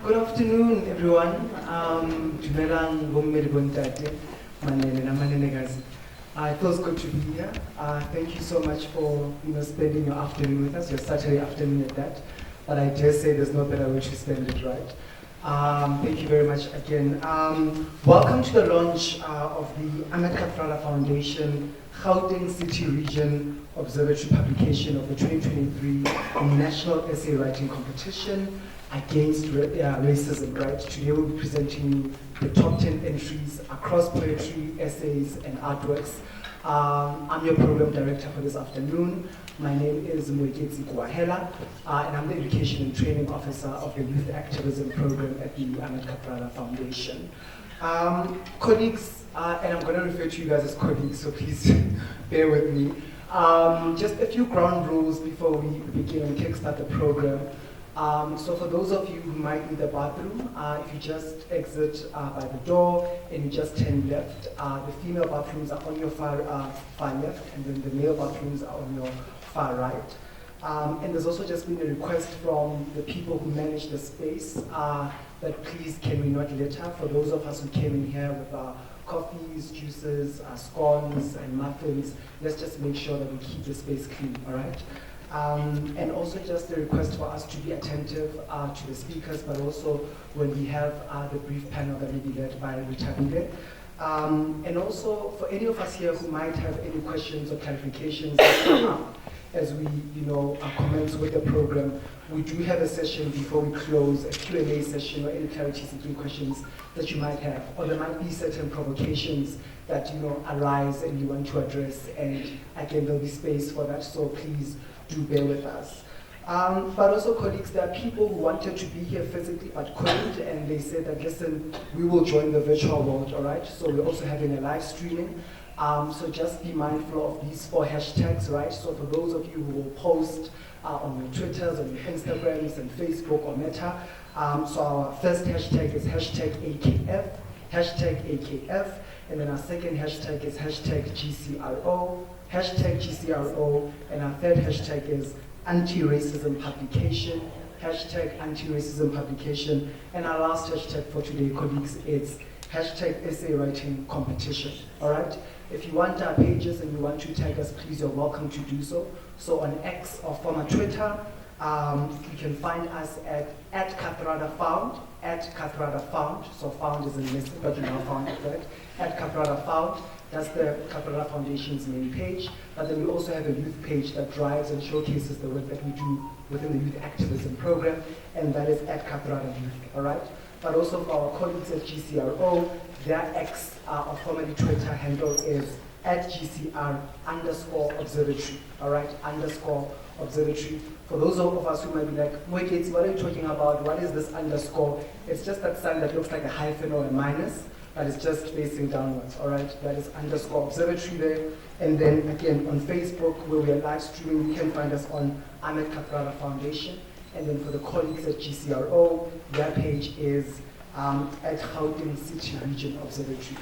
Good afternoon, everyone. Dumelang bomme le bontate, manene na manenekazi. It feels good to be here. Thank you so much for spending your afternoon with us, your Saturday afternoon at that. But I dare say there's no better way to spend it, right? Thank you very much again. Welcome to the launch of the Ahmed Kathrada Foundation Gauteng City Region Observatory publication of the 2023 National Essay Writing Competition against racism, right? Today we'll be presenting you the top 10 entries across poetry, essays, and artworks. I'm your program director for this afternoon. My name is Moeketsi Kwahela, and I'm the Education and Training Officer of the Youth Activism Program at the Ahmed Kathrada Foundation. Colleagues, and I'm going to refer to you guys as colleagues, so please bear with me. Just a few ground rules before we begin and kickstart the program. So for those of you who might need the bathroom, if you just exit by the door and you just turn left, the female bathrooms are on your far left, and then the male bathrooms are on your far right. And there's also just been a request from the people who manage the space that please can we not litter. For those of us who came in here with coffees, juices, scones, and muffins, let's just make sure that we keep the space clean, all right? And also just a request for us to be attentive to the speakers, but also when we have the brief panel that will be led by Ritabile. And also for any of us here who might have any questions or clarifications that come up as we commence with the program, we do have a session before we close, a Q&A session or any clarity-seeking questions that you might have, or there might be certain provocations that arise and you want to address, and again there'll be space for that, so please do bear with us. But also, colleagues, there are people who wanted to be here physically but couldn't, and they said that, listen, we will join the virtual world, all right? So we're also having a live streaming. So just be mindful of these 4 hashtags, right? So for those of you who will post on your Twitters, on your Instagrams, and Facebook or Meta, so our first hashtag is hashtag AKF, and then our second hashtag is hashtag GCRO, and our third hashtag is anti-racism publication, hashtag anti-racism publication, and our last hashtag for today, colleagues, is hashtag essay writing competition, all right? If you want our pages and you want to tag us, please, you're welcome to do so. So on X or former Twitter, you can find us at Kathrada Found, so found is a list, but you now found it, right? At Kathrada Found, that's the Kathrada Foundation's main page, but then we also have a youth page that drives and showcases the work that we do within the Youth Activism Program, and that is at Kathrada Youth, all right? But also for our colleagues at GCRO, their X, or formerly Twitter handle is at GCR_observatory, all right, _observatory. For those of us who might be like, Moeketsi, what are you talking about? What is this underscore? It's just that sign that looks like a hyphen or a minus, but it's just facing downwards, all right? That is _observatory there. And then again, on Facebook, where we are live streaming, you can find us on Ahmed Kathrada Foundation. And then for the colleagues at GCRO, their page is at Gauteng City Region Observatory,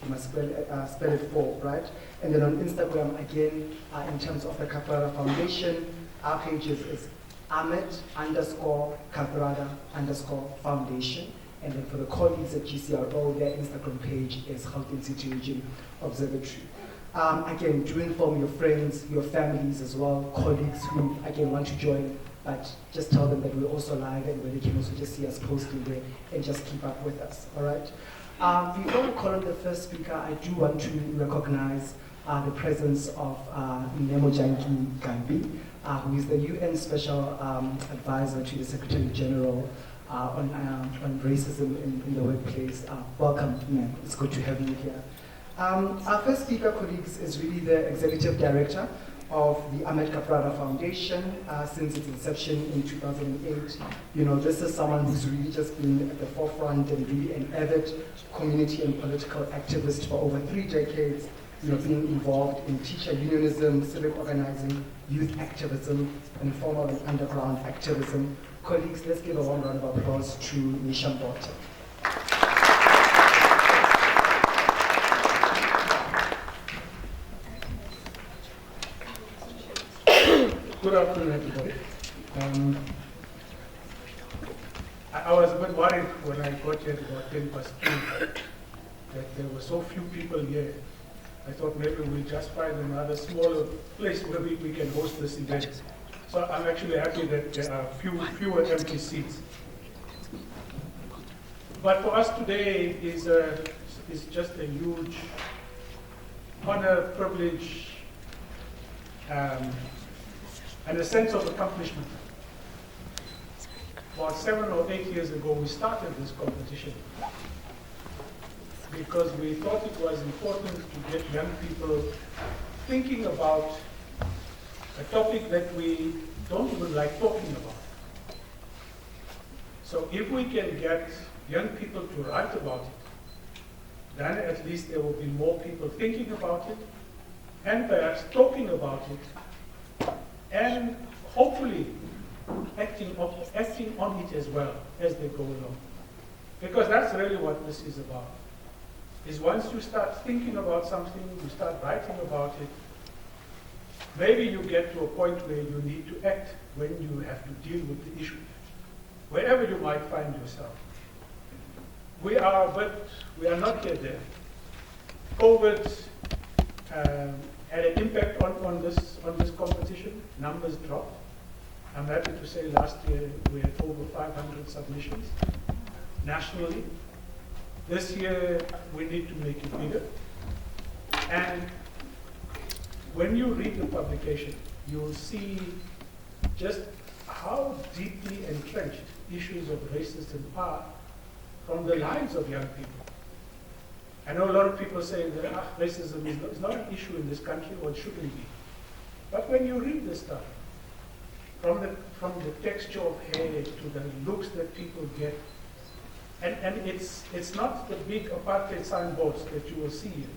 You must spell it full, right? And then on Instagram, again, in terms of the Kathrada Foundation, our page is Ahmed_Kathrada_Foundation. And then for the colleagues at GCRO, their Instagram page is Gauteng City Region Observatory. Again, do inform your friends, your families as well, colleagues who, again, want to join, but just tell them that we're also live and where they can also just see us posting there and just keep up with us, all right? Before we call on the first speaker, I do want to recognize the presence of Nemojanki Gambi, who is the UN Special Advisor to the Secretary General on racism in the workplace. Welcome, ma'am. It's good to have you here. Our first speaker, colleagues, is really the Executive Director of the Ahmed Kathrada Foundation since its inception in 2008. This is someone who's really just been at the forefront and really an avid community and political activist for over 3 decades, being involved in teacher unionism, civic organizing, youth activism, and formal and underground activism. Colleagues, let's give a warm round of applause to Nisha Mbote. Good afternoon, everybody. I was a bit worried when I got here at about 2:10 that there were so few people here. I thought maybe we'll just find another smaller place where we can host this event. So I'm actually happy that there are fewer empty seats. But for us today is just a huge honor, privilege, and a sense of accomplishment. About 7 or 8 years ago, we started this competition because we thought it was important to get young people thinking about a topic that we don't even like talking about. So if we can get young people to write about it, then at least there will be more people thinking about it and perhaps talking about it and hopefully acting on it as well as they go along. Because that's really what this is about. Is once you start thinking about something, you start writing about it, maybe you get to a point where you need to act when you have to deal with the issue, wherever you might find yourself. We are not yet there. COVID had an impact on this competition. Numbers dropped. I'm happy to say last year we had over 500 submissions nationally. This year we need to make it bigger. And when you read the publication, you'll see just how deeply entrenched issues of racism are from the lives of young people. I know a lot of people say that racism is not an issue in this country, or it shouldn't be. But when you read this stuff, from the texture of hair to the looks that people get, and it's not the big apartheid signboards that you will see here,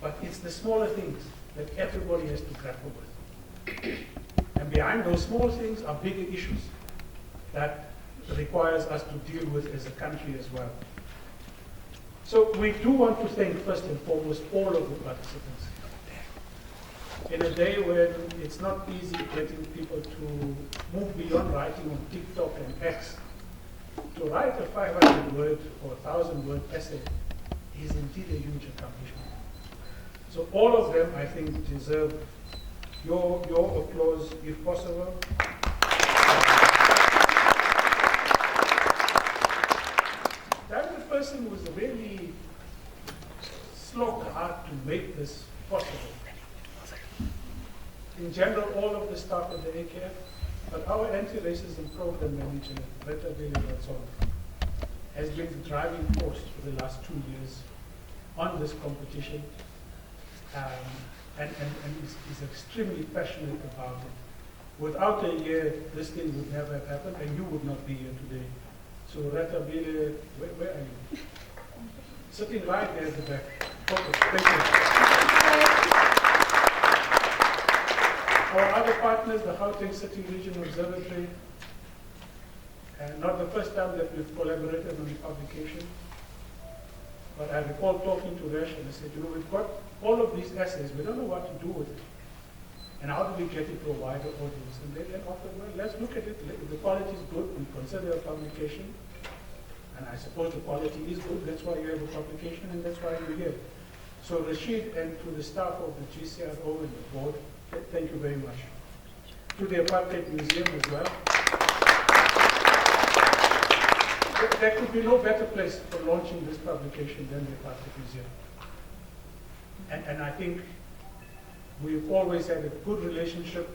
but it's the smaller things that everybody has to grapple with. And behind those small things are bigger issues that requires us to deal with as a country as well. So we do want to thank first and foremost all of the participants. In a day when it's not easy getting people to move beyond writing on TikTok and X, to write a 500-word or 1,000-word essay is indeed a huge accomplishment. So all of them, I think, deserve your applause if possible. That the person was really slog hard to make this possible. In general, all of the staff at the AKF, but our anti-racism program manager, Retta Vele-Ratsolo, has been the driving force for the last 2 years on this competition, and is extremely passionate about it. Without her here, this thing would never have happened, and you would not be here today. So Retta Vele, where are you? Sitting right there at the back. Okay, thank you. Our other partners, the Gauteng City Region Observatory, and not the first time that we've collaborated on the publication, but I recall talking to Resh and I said, you know, we've got all of these essays, we don't know what to do with it. And how do we get it to a wider audience? And they then offered, well, let's look at it. If the quality is good, we consider a publication. And I suppose the quality is good, that's why you have a publication, and that's why you're here. So Rashid, and to the staff of the GCRO and the board, thank you very much. To the Apartheid Museum as well. There could be no better place for launching this publication than the Apartheid Museum. And I think we've always had a good relationship.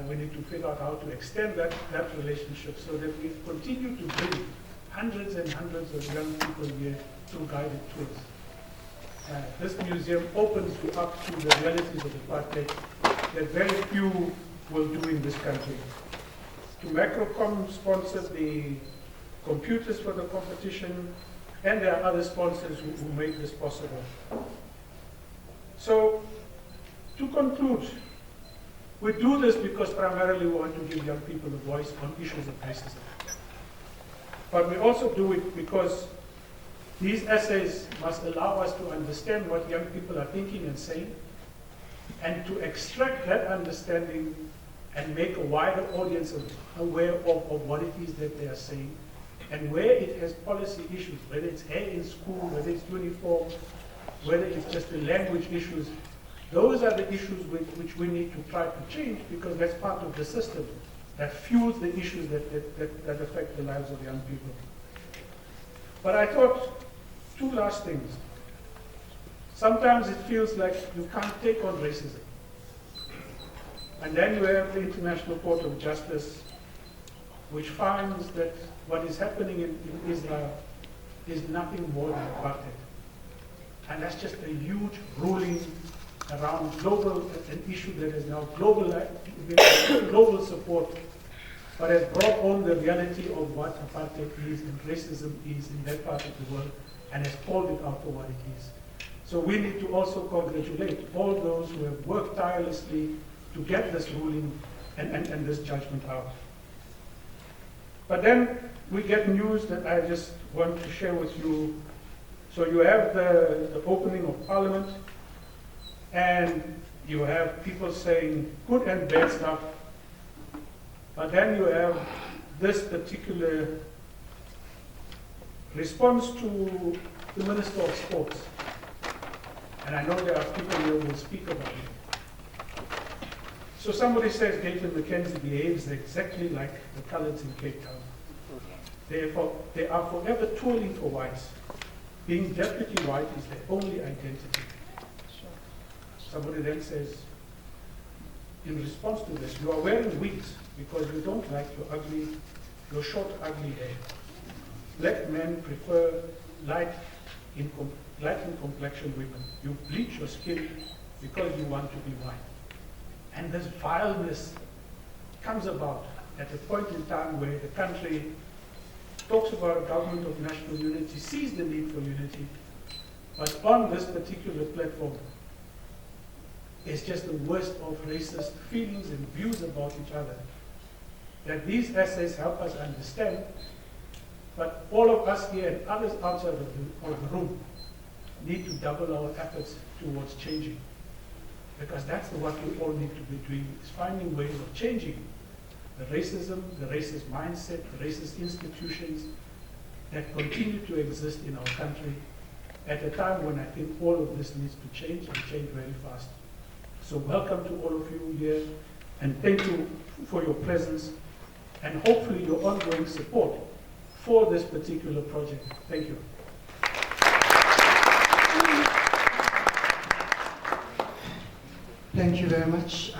We need to figure out how to extend that relationship so that we continue to bring hundreds and hundreds of young people here through guided tours. This museum opens you up to the realities of apartheid that very few will do in this country. To Macrocom sponsors the computers for the competition, and there are other sponsors who make this possible. So, to conclude, we do this because primarily we want to give young people a voice on issues of racism. But we also do it because these essays must allow us to understand what young people are thinking and saying, and to extract that understanding and make a wider audience aware of what it is that they are saying, and where it has policy issues, whether it's hair in school, whether it's uniform, whether it's just the language issues. Those are the issues which we need to try to change, because that's part of the system that fuels the issues that affect the lives of young people. But I thought, two last things. Sometimes it feels like you can't take on racism. And then you have the International Court of Justice, which finds that what is happening in Israel is nothing more than apartheid. And that's just a huge ruling around an issue that is now global support, but has brought on the reality of what apartheid is and racism is in that part of the world, and has called it out for what it is. So we need to also congratulate all those who have worked tirelessly to get this ruling and this judgment out. But then we get news that I just want to share with you. So you have the opening of Parliament, and you have people saying good and bad stuff, but then you have this particular response to the Minister of Sports. And I know there are people here who will speak about it. So somebody says Gayton McKenzie behaves exactly like the coloureds in Cape Town. They are forever tooling for whites. Being deputy white is their only identity. Somebody then says, in response to this, you are wearing wigs because you don't like your short, ugly hair. Black men prefer light in complexion women. You bleach your skin because you want to be white. And this vileness comes about at a point in time where the country talks about a government of national unity, sees the need for unity, but on this particular platform, it's just the worst of racist feelings and views about each other. That these essays help us understand, but all of us here and others outside of the room need to double our efforts towards changing. Because that's what we all need to be doing, is finding ways of changing the racism, the racist mindset, the racist institutions that continue to exist in our country at a time when I think all of this needs to change and change very fast. So welcome to all of you here, and thank you for your presence and hopefully your ongoing support for this particular project. Thank you. Thank you very much,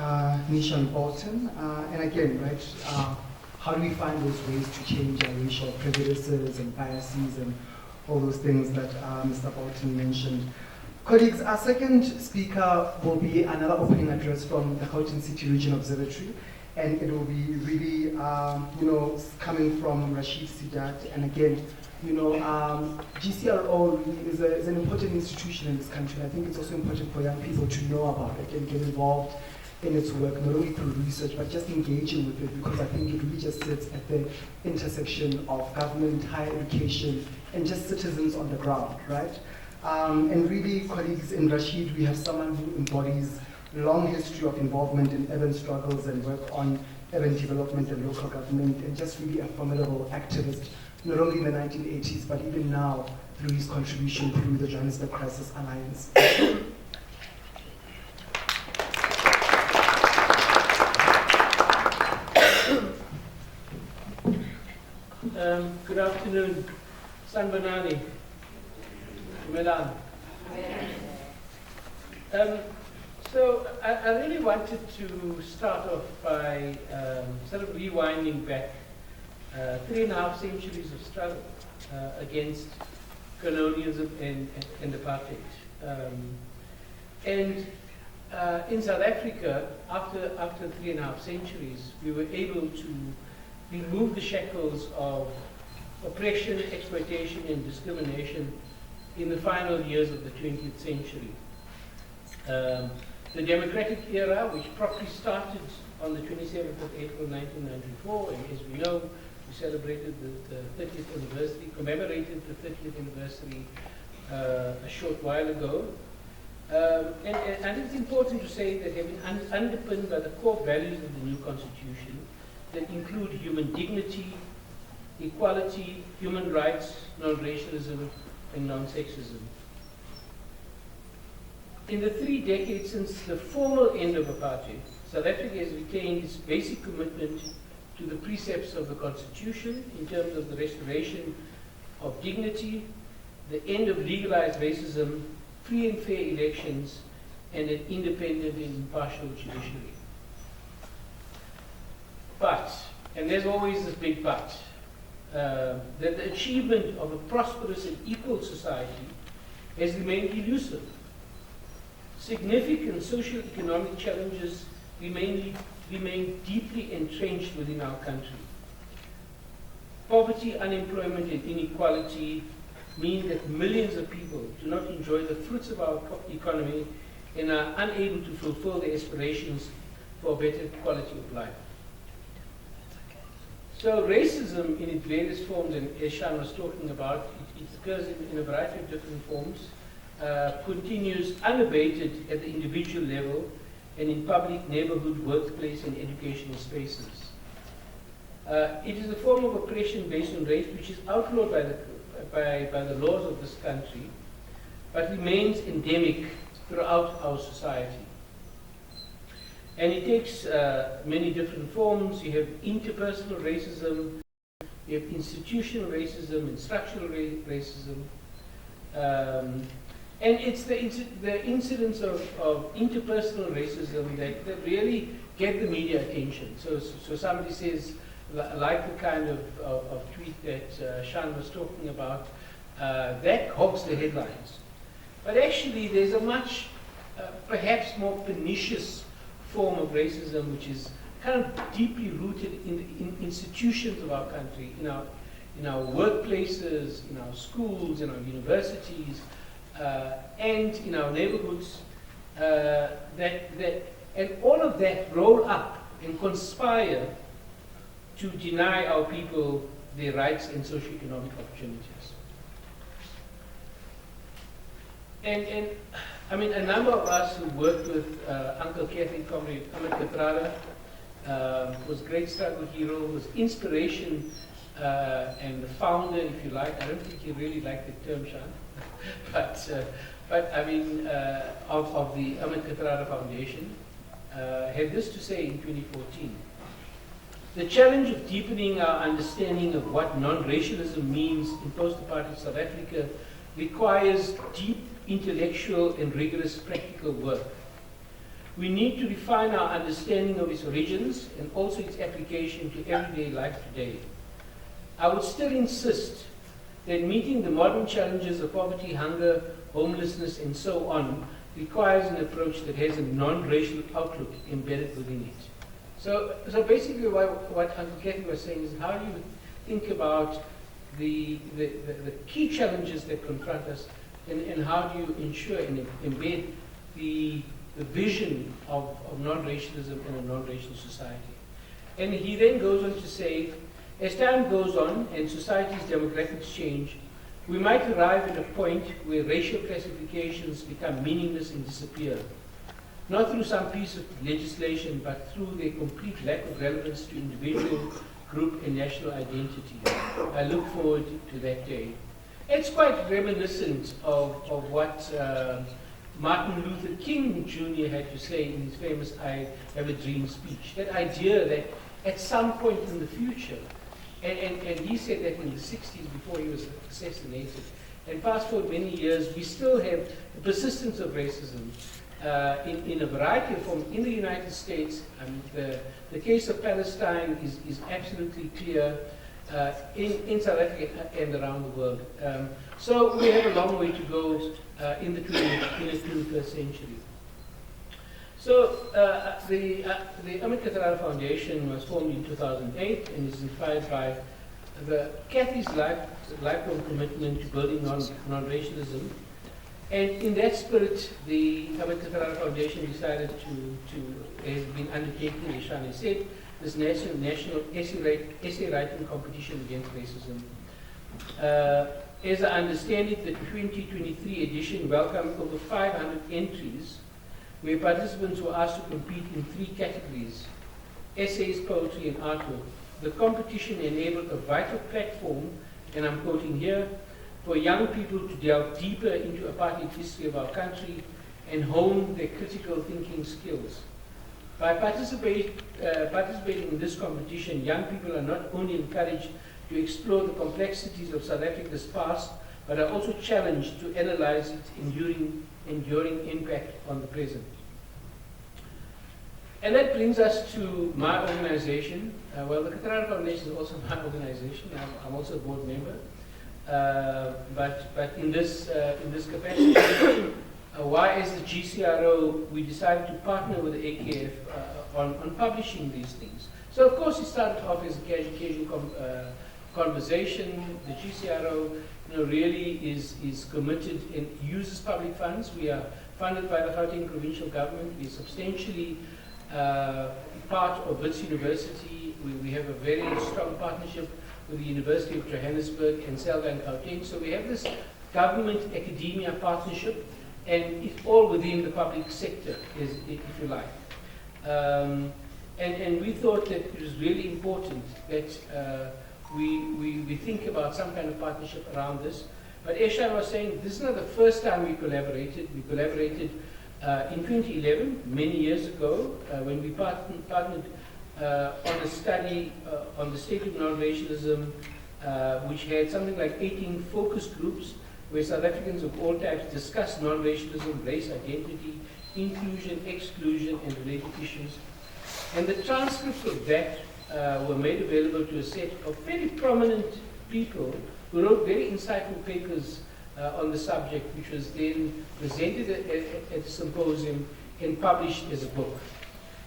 Nishan Bolton. And again, right, how do we find those ways to change our racial prejudices and biases and all those things that Mr. Bolton mentioned? Colleagues, our second speaker will be another opening address from the Gauteng City Region Observatory, and it will be really, coming from Rashid Sidat. And again, GCRO is an important institution in this country. I think it's also important for young people to know about it and get involved in its work, not only through research, but just engaging with it, because I think it really just sits at the intersection of government, higher education, and just citizens on the ground, right? And really, colleagues, in Rashid, we have someone who embodies a long history of involvement in urban struggles and work on urban development and local government, and just really a formidable activist, not only in the 1980s, but even now through his contribution through the Johannesburg Crisis Alliance. Good afternoon, Sanbanani, Milan. So I really wanted to start off by sort of rewinding back 3.5 centuries of struggle against colonialism and apartheid. In South Africa, after 3.5 centuries, we were able to remove the shackles of oppression, exploitation, and discrimination in the final years of the 20th century. The democratic era, which properly started on the 27th of April 1994, and as we know, we celebrated the 30th anniversary, commemorated the 30th anniversary a short while ago, And it's important to say that they've been underpinned by the core values of the new constitution that include human dignity, equality, human rights, non-racialism, and non-sexism. In the 3 decades since the formal end of apartheid, South Africa has retained its basic commitment to the precepts of the Constitution in terms of the restoration of dignity, the end of legalized racism, free and fair elections, and an independent and impartial judiciary. But, and there's always this big but, that the achievement of a prosperous and equal society has remained elusive. Significant socio-economic challenges remain deeply entrenched within our country. Poverty, unemployment, and inequality mean that millions of people do not enjoy the fruits of our economy and are unable to fulfill their aspirations for a better quality of life. So racism in its various forms, and as Sean was talking about, it occurs in a variety of different forms, continues unabated at the individual level and in public, neighborhood, workplace, and educational spaces. It is a form of oppression based on race which is outlawed by the laws of this country, but remains endemic throughout our society. And it takes many different forms. You have interpersonal racism, you have institutional racism and structural racism. And it's the incidents of interpersonal racism that really get the media attention. So somebody says, like the kind of tweet that Sean was talking about, that hogs the headlines. But actually there's a much, perhaps more pernicious form of racism which is kind of deeply rooted in the institutions of our country, in our workplaces, in our schools, in our universities, and in our neighborhoods, and all of that roll up and conspire to deny our people their rights and socioeconomic opportunities. And I mean, a number of us who worked with Uncle Kathy, Comrade Amit Kathrada, was a great struggle hero, was inspiration and the founder, if you like. I don't think he really liked the term, Sean. But I mean, of the Amit Kathrada Foundation, had this to say in 2014. The challenge of deepening our understanding of what non-racialism means in post-apartheid South Africa requires deep intellectual and rigorous practical work. We need to refine our understanding of its origins and also its application to everyday life today. I would still insist that meeting the modern challenges of poverty, hunger, homelessness, and so on requires an approach that has a non-racial outlook embedded within it. So basically what Uncle Kathy was saying is, how do you think about the key challenges that confront us, and how do you ensure and embed the vision of non-racialism in a non-racial society? And he then goes on to say, as time goes on and society's demographics change, we might arrive at a point where racial classifications become meaningless and disappear, not through some piece of legislation, but through their complete lack of relevance to individual, group, and national identity. I look forward to that day. It's quite reminiscent of what Martin Luther King Jr. had to say in his famous I Have a Dream speech. That idea that at some point in the future, and he said that in the 60s before he was assassinated, and fast forward many years, we still have the persistence of racism in a variety of forms in the United States. The case of Palestine is absolutely clear in South Africa and around the world. So we have a long way to go in the 21st century. So the Amit Kathrada Foundation was formed in 2008 and is inspired by Kathy's lifelong commitment to building non-racialism. And in that spirit, the Amit Kathrada Foundation decided to has been undertaking, as Shani said, this national essay writing competition against racism. As I understand it, the 2023 edition welcomed over 500 entries, where participants were asked to compete in 3 categories: essays, poetry, and artwork. The competition enabled a vital platform, and I'm quoting here, for young people to delve deeper into apartheid history of our country and hone their critical thinking skills. By participating in this competition, young people are not only encouraged to explore the complexities of South Africa's past, but are also challenged to analyze its enduring impact on the present. And that brings us to my organization. Well, the Katarara Foundation is also my organization. I'm also a board member. But in this capacity, why as the GCRO we decided to partner with the AKF on publishing these things. So of course it started off as a casual conversation. The GCRO really is committed and uses public funds. We are funded by the Gauteng provincial government. We're substantially part of Wits University. We have a very strong partnership with the University of Johannesburg and Selva Gauteng. So we have this government-academia partnership, and it's all within the public sector, if you like. And we thought that it was really important that we think about some kind of partnership around this. But Eshan was saying, this is not the first time we collaborated. We collaborated in 2011, many years ago, when we partnered on a study on the state of non-racialism, which had something like 18 focus groups, where South Africans of all types discussed non-racialism, race, identity, inclusion, exclusion, and related issues. And the transcripts of that were made available to a set of very prominent people who wrote very insightful papers on the subject, which was then presented at the symposium and published as a book.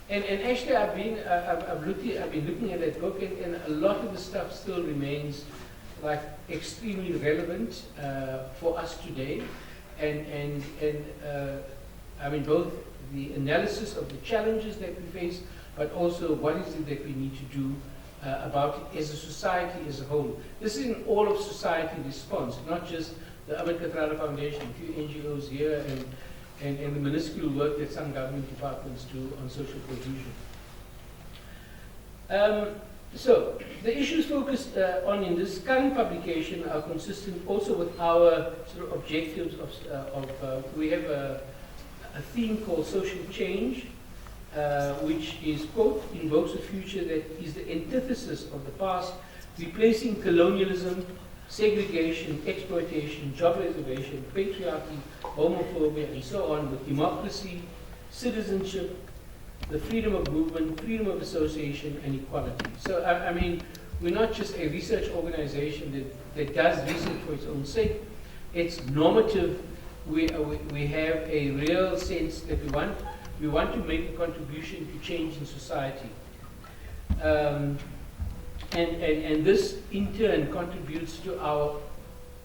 And actually, I've been looking at that book, and a lot of the stuff still remains like extremely relevant for us today. And I mean, both the analysis of the challenges that we face, but also what is it that we need to do about it as a society as a whole. This is an all of society response, not just the Ahmed Kathrada Foundation, a few NGOs here, and the minuscule work that some government departments do on social cohesion. So, the issues focused on in this current publication are consistent also with our sort of objectives we have a theme called social change, which is, quote, invokes a future that is the antithesis of the past, replacing colonialism, segregation, exploitation, job reservation, patriarchy, homophobia, and so on, with democracy, citizenship, the freedom of movement, freedom of association, and equality. So, I mean, we're not just a research organization that does research for its own sake. It's normative. We have a real sense that we want to make a contribution to change in society. And this, in turn, contributes to our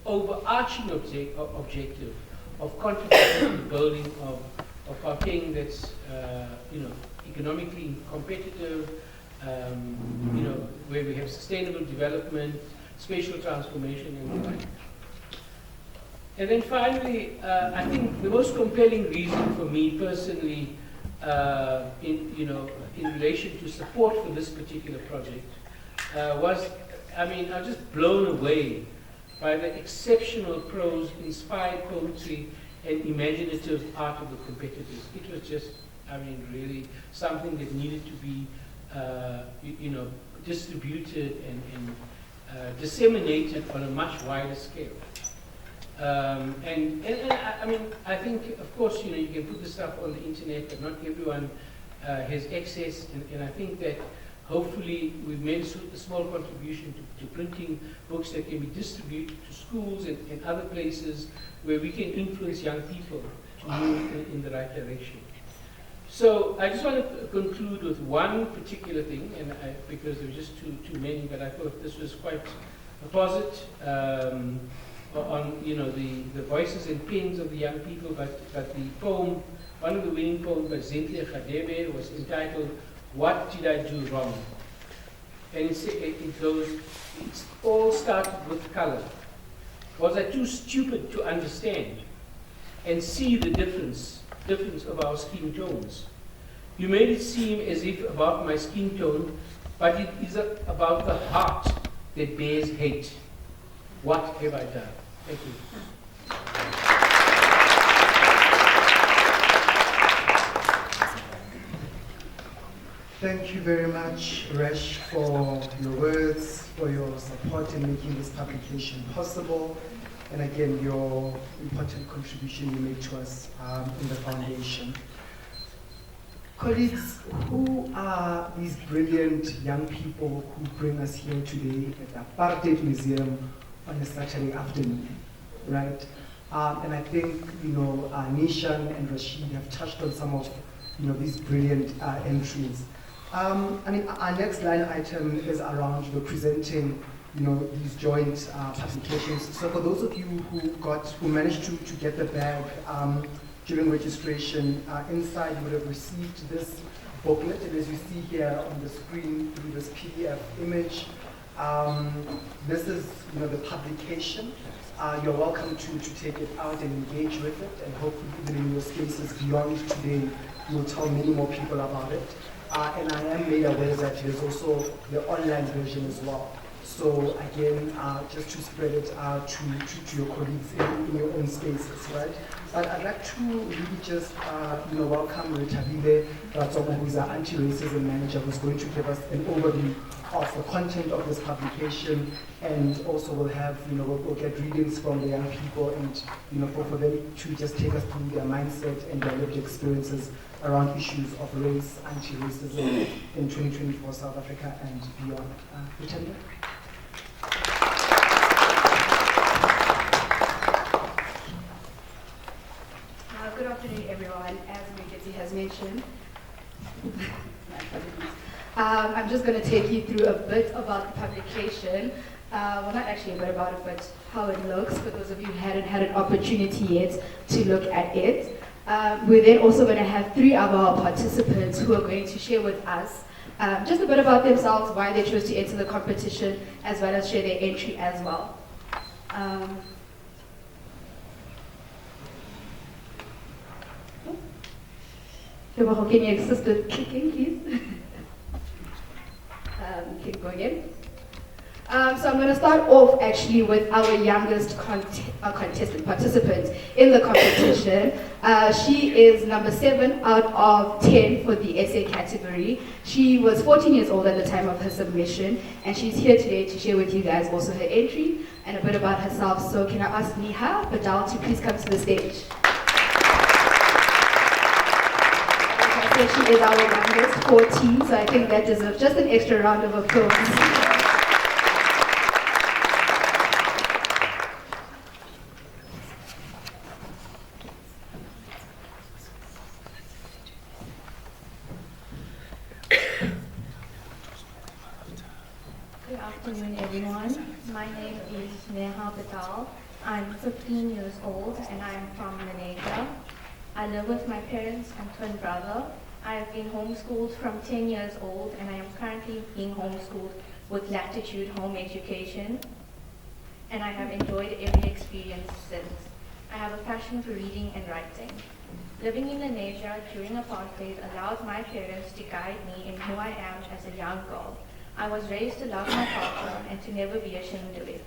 overarching objective of contributing to the building of Gauteng that's, economically competitive, where we have sustainable development, spatial transformation, and the like. And then finally, I think the most compelling reason for me personally, in relation to support for this particular project, was, I mean, I was just blown away by the exceptional prose, inspired poetry, and imaginative art of the competitors. It was just, I mean, really something that needed to be, distributed and disseminated on a much wider scale. I mean, I think, of course, you can put this stuff on the internet, but not everyone has access, and I think that hopefully we've made a small contribution to printing books that can be distributed to schools and other places where we can influence young people to move in the right direction. So I just want to conclude with one particular thing, and because there were just too many, but I thought this was quite a posit on the voices and pens of the young people, but the poem, one of the winning poems by Zintle Khadebe was entitled "What Did I Do Wrong?" And it goes, it all started with color. Was I too stupid to understand and see the difference of our skin tones? You made it seem as if about my skin tone, but it is about the heart that bears hate. What have I done? Thank you. Thank you very much, Resh, for your words, for your support in making this publication possible, and again, your important contribution you made to us in the foundation. Colleagues, who are these brilliant young people who bring us here today at the Apartheid Museum on a Saturday afternoon, right? And I think, Nishan and Rashid have touched on some of, these brilliant entries. Our next line item is around presenting, these joint publications. So for those of you who managed to get the bag during registration, inside you would have received this booklet, and as you see here on the screen through this PDF image, this is the publication. You're welcome to take it out and engage with it, and hopefully even in your spaces beyond today, you will tell many more people about it. And I am made aware that there's also the online version as well. So again, just to spread it to your colleagues in your own spaces, right? But I'd like to really just welcome Retabile Ratsomo, who is our anti-racism manager, who's going to give us an overview of the content of this publication, and also we'll have, we'll get readings from the young people, and for them to just take us through their mindset and their lived experiences around issues of race, anti-racism in 2024 South Africa and beyond. Retabile? Good afternoon, everyone. As Mugezi has mentioned, I'm just going to take you through a bit about the publication. Well, not actually a bit about it, but how it looks, for those of you who hadn't had an opportunity yet to look at it. We're then also going to have 3 of our participants who are going to share with us just a bit about themselves, why they chose to enter the competition, as well as share their entry as well. Can you assist with clicking, please? Keep going in. So I'm going to start off actually with our youngest contestant participant in the competition. She is number 7 out of 10 for the essay category. She was 14 years old at the time of her submission, and she's here today to share with you guys also her entry and a bit about herself. So can I ask Neha Badal to please come to the stage? She is our youngest, 14, so I think that deserves just an extra round of applause. Good afternoon, everyone. My name is Neha Badal. I'm 15 years old and I'm from Malaysia. I live with my parents and twin brother. I have been homeschooled from 10 years old, and I am currently being homeschooled with Latitude Home Education, and I have enjoyed every experience since. I have a passion for reading and writing. Living in Indonesia during apartheid allowed my parents to guide me in who I am as a young girl. I was raised to love my culture and to never be ashamed of it,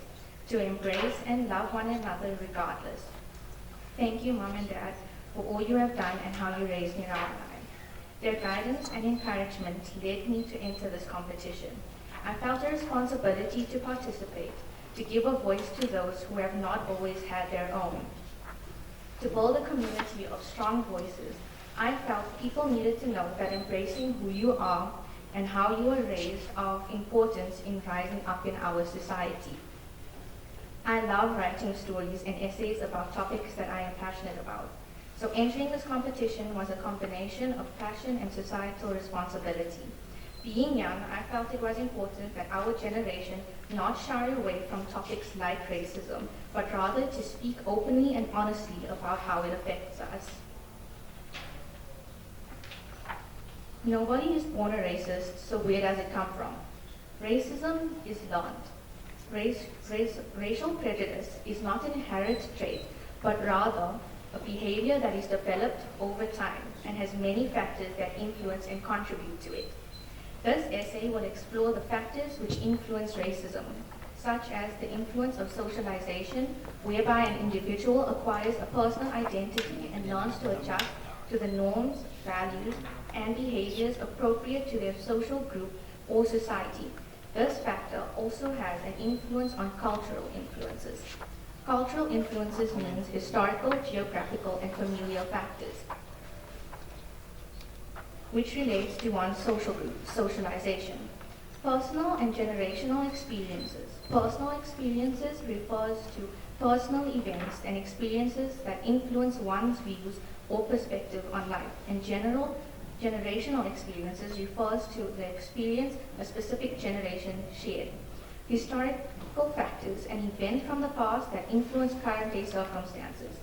to embrace and love one another regardless. Thank you, Mom and Dad, for all you have done and how you raised me in our lives. Their guidance and encouragement led me to enter this competition. I felt a responsibility to participate, to give a voice to those who have not always had their own. To build a community of strong voices, I felt people needed to know that embracing who you are and how you were raised are of importance in rising up in our society. I love writing stories and essays about topics that I am passionate about. So entering this competition was a combination of passion and societal responsibility. Being young, I felt it was important that our generation not shy away from topics like racism, but rather to speak openly and honestly about how it affects us. Nobody is born a racist, so where does it come from? Racism is learned. racial prejudice is not an inherent trait, but rather a behavior that is developed over time and has many factors that influence and contribute to it. This essay will explore the factors which influence racism, such as the influence of socialization, whereby an individual acquires a personal identity and learns to adjust to the norms, values, and behaviors appropriate to their social group or society. This factor also has an influence on cultural influences. Cultural influences means historical, geographical, and familial factors, which relates to one's social group, socialization. Personal and generational experiences. Personal experiences refers to personal events and experiences that influence one's views or perspective on life. And generational experiences refers to the experience a specific generation shared. Historical factors and events from the past that influence current day circumstances.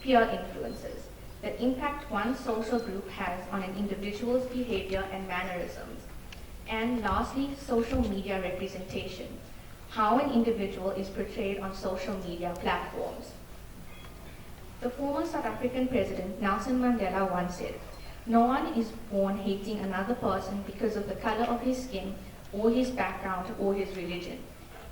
Peer influences. The impact one social group has on an individual's behavior and mannerisms. And lastly, social media representation. How an individual is portrayed on social media platforms. The former South African president, Nelson Mandela, once said, "No one is born hating another person because of the color of his skin, or his background, or his religion.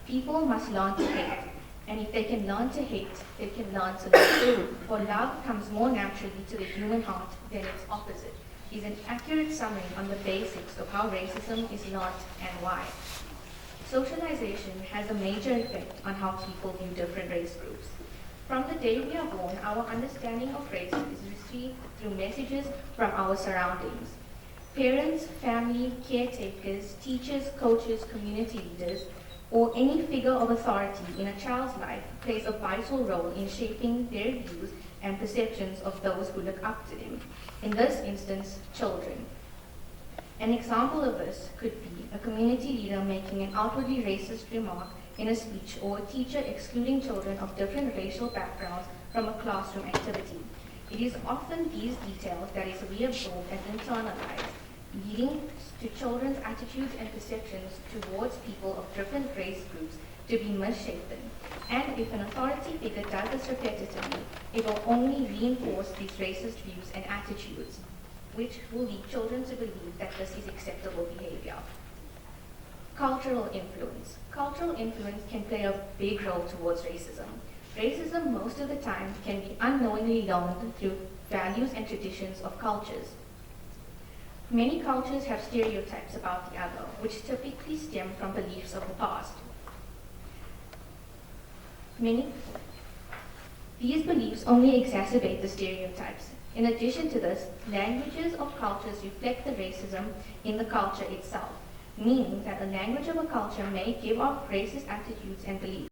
People must learn to hate. And if they can learn to hate, they can learn to love. For love comes more naturally to the human heart than its opposite," is an accurate summary on the basics of how racism is learnt and why. Socialization has a major effect on how people view different race groups. From the day we are born, our understanding of race is received through messages from our surroundings. Parents, family, caretakers, teachers, coaches, community leaders, or any figure of authority in a child's life plays a vital role in shaping their views and perceptions of those who look up to them, in this instance, children. An example of this could be a community leader making an outwardly racist remark in a speech, or a teacher excluding children of different racial backgrounds from a classroom activity. It is often these details that is reabsorbed and internalized, leading to children's attitudes and perceptions towards people of different race groups to be misshapen. And if an authority figure does this repetitively, it will only reinforce these racist views and attitudes, which will lead children to believe that this is acceptable behavior. Cultural influence. Cultural influence can play a big role towards racism. Racism most of the time can be unknowingly learned through values and traditions of cultures. Many cultures have stereotypes about the other, which typically stem from beliefs of the past. These beliefs only exacerbate the stereotypes. In addition to this, languages of cultures reflect the racism in the culture itself, meaning that the language of a culture may give off racist attitudes and beliefs.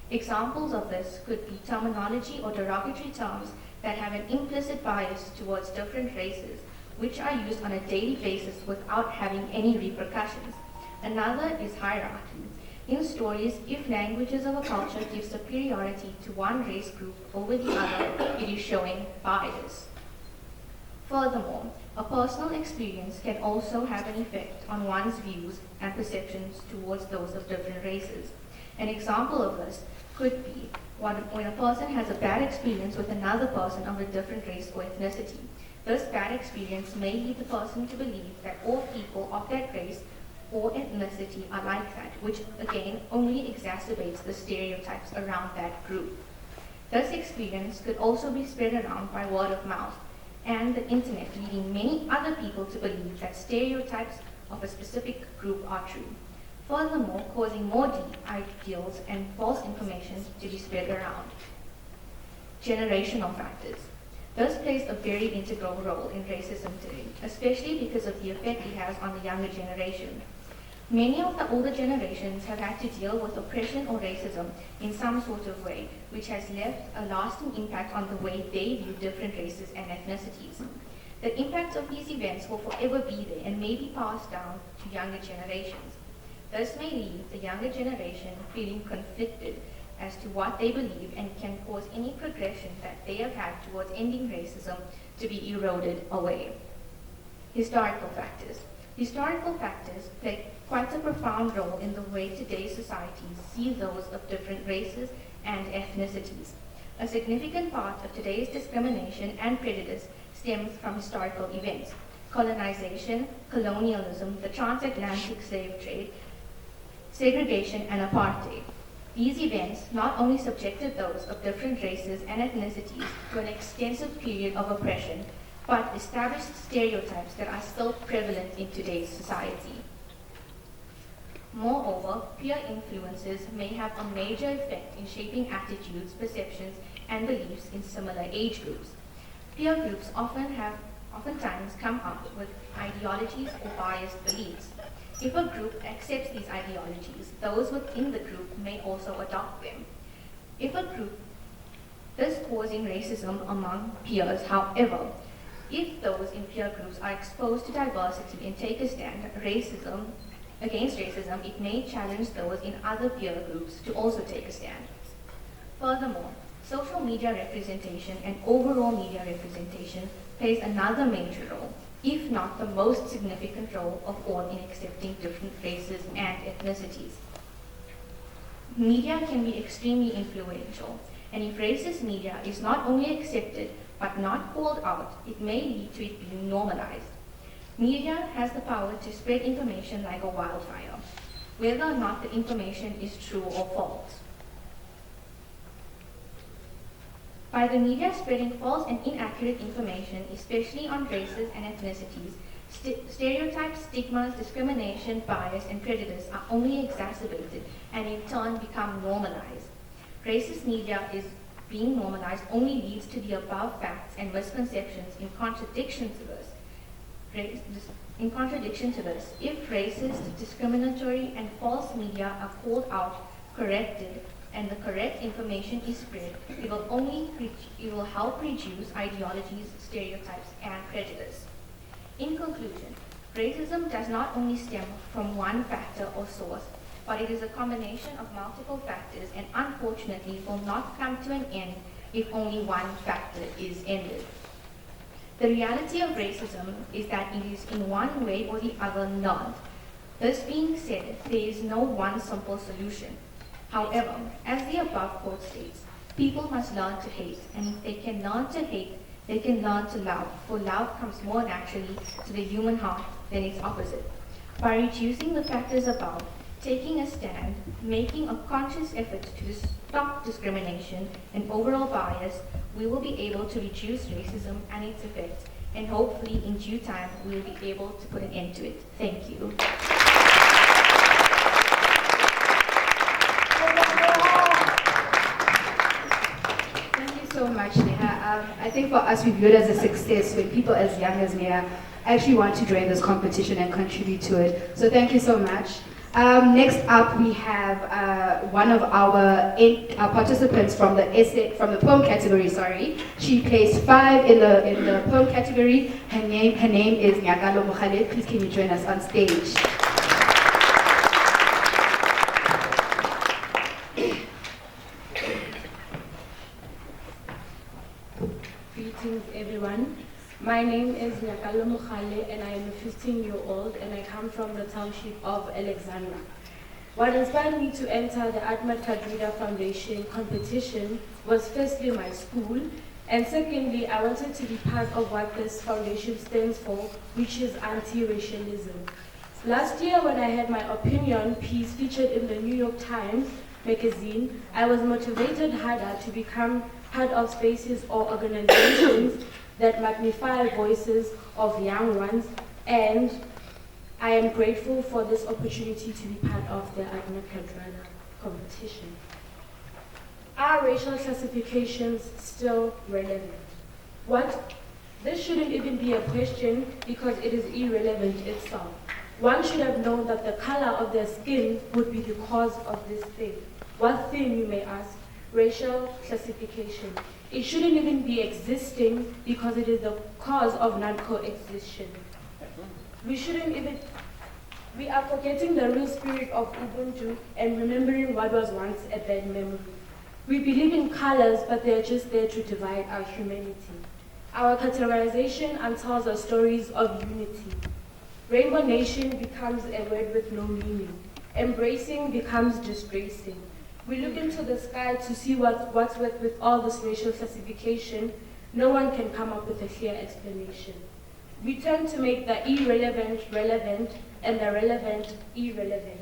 Examples of this could be terminology or derogatory terms that have an implicit bias towards different races, which are used on a daily basis without having any repercussions. Another is hierarchy. In stories, if languages of a culture give superiority to one race group over the other, it is showing bias. Furthermore, a personal experience can also have an effect on one's views and perceptions towards those of different races. An example of this could be when a person has a bad experience with another person of a different race or ethnicity. This bad experience may lead the person to believe that all people of that race or ethnicity are like that, which again only exacerbates the stereotypes around that group. This experience could also be spread around by word of mouth and the internet, leading many other people to believe that stereotypes of a specific group are true. Furthermore, causing more deep ideals and false information to be spread around. Generational factors. This plays a very integral role in racism today, especially because of the effect it has on the younger generation. Many of the older generations have had to deal with oppression or racism in some sort of way, which has left a lasting impact on the way they view different races and ethnicities. The impact of these events will forever be there and may be passed down to younger generations. This may leave the younger generation feeling conflicted as to what they believe and can cause any progression that they have had towards ending racism to be eroded away. Historical factors. Historical factors play quite a profound role in the way today's societies see those of different races and ethnicities. A significant part of today's discrimination and prejudice stems from historical events: colonization, colonialism, the transatlantic slave trade, segregation, and apartheid. These events not only subjected those of different races and ethnicities to an extensive period of oppression, but established stereotypes that are still prevalent in today's society. Moreover, peer influences may have a major effect in shaping attitudes, perceptions, and beliefs in similar age groups. Peer groups oftentimes come up with ideologies or biased beliefs. If a group accepts these ideologies, those within the group may also adopt them. This causing racism among peers, however, if those in peer groups are exposed to diversity and take a stand against racism, it may challenge those in other peer groups to also take a stand. Furthermore, social media representation and overall media representation plays another major role, if not the most significant role of all in accepting different races and ethnicities. Media can be extremely influential, and if racist media is not only accepted but not called out, it may lead to it being normalized. Media has the power to spread information like a wildfire, whether or not the information is true or false. By the media spreading false and inaccurate information, especially on races and ethnicities, stereotypes, stigmas, discrimination, bias, and prejudice are only exacerbated and in turn become normalized. Racist media is being normalized only leads to the above facts and misconceptions. In contradiction to this, if racist, discriminatory, and false media are called out, corrected, and the correct information is spread, it will help reduce ideologies, stereotypes, and prejudice. In conclusion, racism does not only stem from one factor or source, but it is a combination of multiple factors and unfortunately will not come to an end if only one factor is ended. The reality of racism is that it is in one way or the other learned. This being said, there is no one simple solution. However, as the above quote states, people must learn to hate, and if they can learn to hate, they can learn to love, for love comes more naturally to the human heart than its opposite. By reducing the factors above, taking a stand, making a conscious effort to stop discrimination and overall bias, we will be able to reduce racism and its effects, and hopefully in due time we will be able to put an end to it. Thank you. Thank you so much, Neha. I think for us, we view it as a success when people as young as Neha actually want to join this competition and contribute to it. So thank you so much. Next up, we have one of our participants from the poem category. Sorry, she placed 5 in the poem category. Her name is Nyakalo Mokhale. Please, can you join us on stage? Greetings, everyone. My name is Nyakalo Mokhale, and I am a 15-year-old, and I come from the township of Alexandra. What inspired me to enter the Ahmed Kadrida Foundation competition was firstly my school, and secondly, I wanted to be part of what this foundation stands for, which is anti-racialism. Last year, when I had my opinion piece featured in the New York Times magazine, I was motivated harder to become part of spaces or organizations that magnify voices of young ones, and I am grateful for this opportunity to be part of the Ahmed Kadrida competition. Are racial classifications still relevant? This shouldn't even be a question because it is irrelevant itself. One should have known that the color of their skin would be the cause of this thing. What thing, you may ask? Racial classification. It shouldn't even be existing because it is the cause of non-coexistence. We are forgetting the real spirit of Ubuntu and remembering what was once a bad memory. We believe in colors, but they're just there to divide our humanity. Our categorization untells us stories of unity. Rainbow Nation becomes a word with no meaning. Embracing becomes disgracing. We look into the sky to see what's with all this racial classification. No one can come up with a clear explanation. We turn to make the irrelevant relevant and the relevant irrelevant.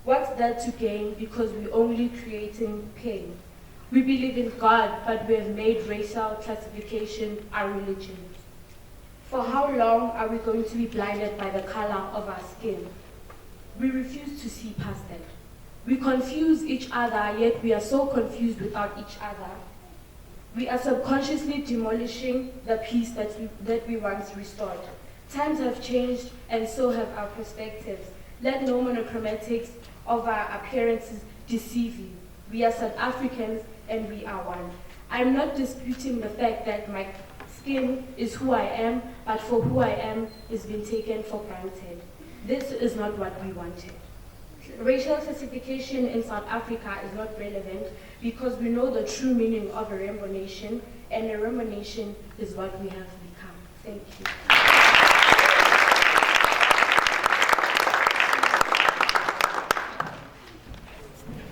What's there to gain because we're only creating pain? We believe in God, but we have made racial classification our religion. For how long are we going to be blinded by the color of our skin? We refuse to see past that. We confuse each other, yet we are so confused without each other. We are subconsciously demolishing the peace that we once restored. Times have changed, and so have our perspectives. Let no monochromatics of our appearances deceive you. We are South Africans, and we are one. I'm not disputing the fact that my skin is who I am, but for who I am is being taken for granted. This is not what we wanted. Racial classification in South Africa is not relevant because we know the true meaning of a rainbow nation, and a rainbow nation is what we have become. Thank you.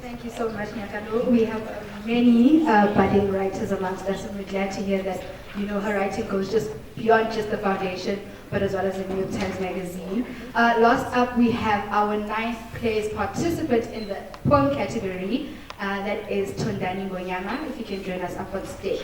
Thank you so much, Nyakalo. We have many budding writers amongst us, and we're glad to hear that her writing goes just beyond just the foundation, but as well as the New York Times Magazine. Last up, we have our 9th place participant in the poem category. That is Tondani Ngonyama. If you can join us up on stage.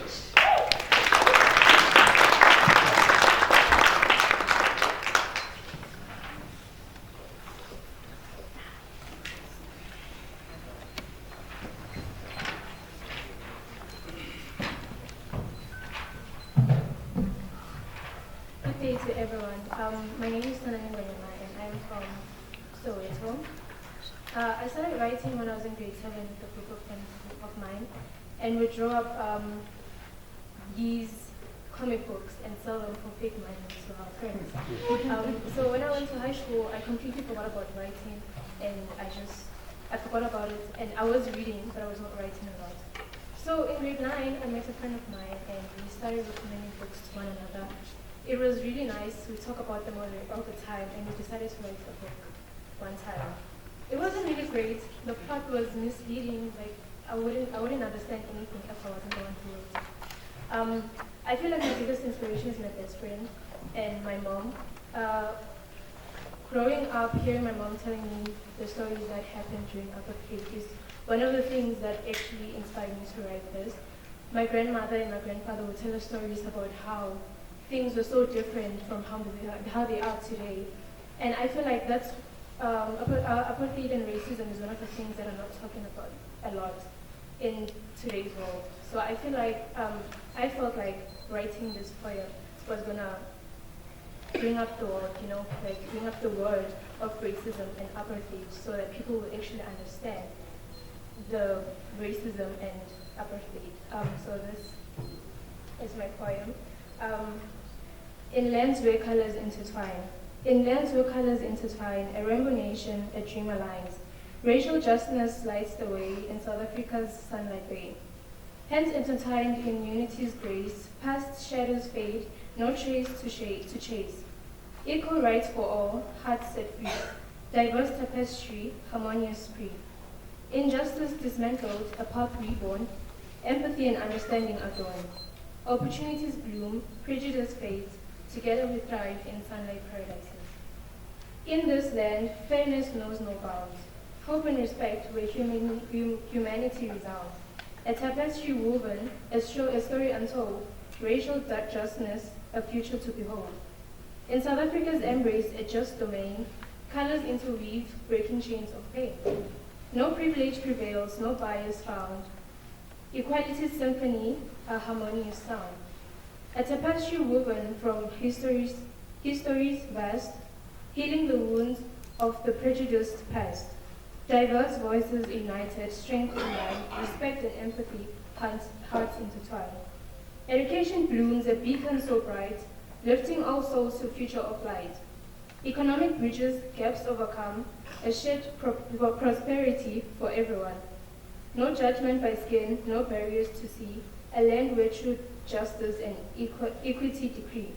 Good day to everyone. My name is Tondani Ngonyama and I'm from Soweto. I started writing when I was in grade 7 with a group of friends of mine, and we drew up these comic books and sell them for fake money to our friends. So when I went to high school, I completely forgot about writing, and I forgot about it, and I was reading, but I was not writing a lot. So in grade 9, I met a friend of mine, and we started recommending books to one another. It was really nice. We talk about them all the time, and we decided to write a book one time. It wasn't really great. The plot was misleading. Like I wouldn't understand anything if I wasn't the one who wrote it. I feel like my biggest inspiration is my best friend and my mom. Growing up, hearing my mom telling me the stories that happened during apartheid is one of the things that actually inspired me to write this. My grandmother and my grandfather would tell us stories about how things were so different from how they are today. And I feel like that's apartheid and racism is one of the things that I'm not talking about a lot in today's world. So I feel like, I felt like writing this poem was gonna bring up the word, bring up the word of racism and apartheid so that people will actually understand the racism and apartheid. So this is my poem. In lands where colors intertwine. In lands where colors intertwine, a rainbow nation, a dream aligns. Racial justice lights the way in South Africa's sunlight bay. Hands intertwined in unity's grace, past shadows fade, no trace to chase. Equal rights for all, hearts set free. Diverse tapestry, harmonious spree. Injustice dismantled, a path reborn. Empathy and understanding adorn. Opportunities bloom, prejudice fades. Together we thrive in sunlight paradises. In this land, fairness knows no bounds. Hope and respect where humanity resounds. A tapestry woven, a story untold, racial justness, a future to behold. In South Africa's embrace, a just domain, colors interweave, breaking chains of pain. No privilege prevails, no bias found. Equality's symphony, a harmonious sound. A tapestry woven from history's vast, healing the wounds of the prejudiced past. Diverse voices united, strength combined, respect and empathy, hearts intertwined. Education blooms, a beacon so bright, lifting all souls to future of light. Economic bridges, gaps overcome, a shared prosperity for everyone. No judgment by skin, no barriers to see, a land where truth, justice, and equity decree.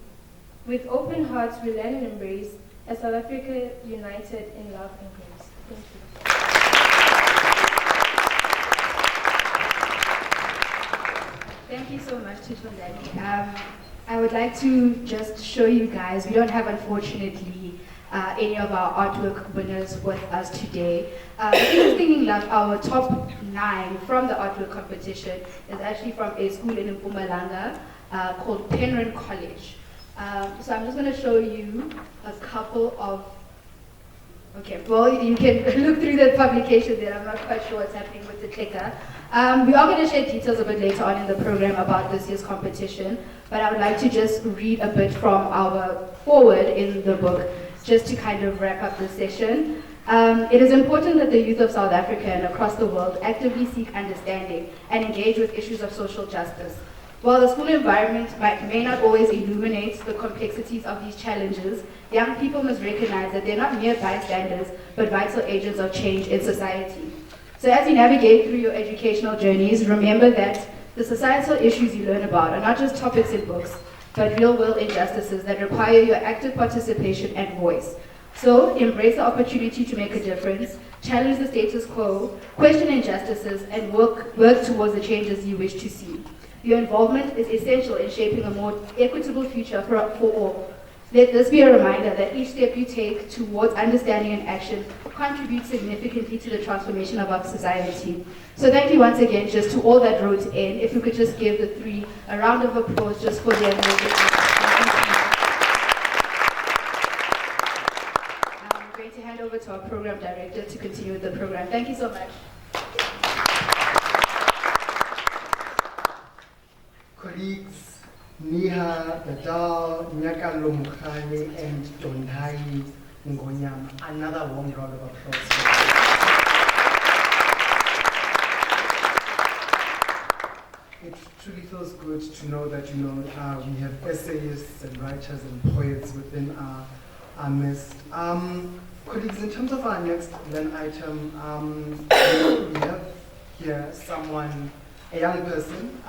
With open hearts we learn and embrace, A South Africa united in love and grace. Thank you. Thank you so much, Tishondani. I would like to just show you guys, we don't have, unfortunately, any of our artwork winners with us today. Interestingly enough, our top 9 from the artwork competition is actually from a school in Mpumalanga called Penryn College. So I'm just going to show you a couple of, okay, well, you can look through the publication there. I'm not quite sure what's happening with the clicker. We are going to share details a bit later on in the program about this year's competition, but I would like to just read a bit from our foreword in the book, just to kind of wrap up this session. It is important that the youth of South Africa and across the world actively seek understanding and engage with issues of social justice. While the school environment may not always illuminate the complexities of these challenges, young people must recognize that they're not mere bystanders, but vital agents of change in society. So as you navigate through your educational journeys, remember that the societal issues you learn about are not just topics in books, but real-world injustices that require your active participation and voice. So embrace the opportunity to make a difference, challenge the status quo, question injustices, and work towards the changes you wish to see. Your involvement is essential in shaping a more equitable future for all. Let this be a reminder that each step you take towards understanding and action contributes significantly to the transformation of our society. So thank you once again just to all that wrote in. If we could just give the 3 a round of applause just for their amazing I'm going to hand over to our program director to continue with the program. Thank you so much. Colleagues, Niha, Dadal, Nyakalo Mukhane, and Dondai Ngonyama. Another warm round of applause for them. It truly feels good to know that, we have essayists and writers and poets within our midst. Colleagues, in terms of our next learn item, we have here someone, a young person.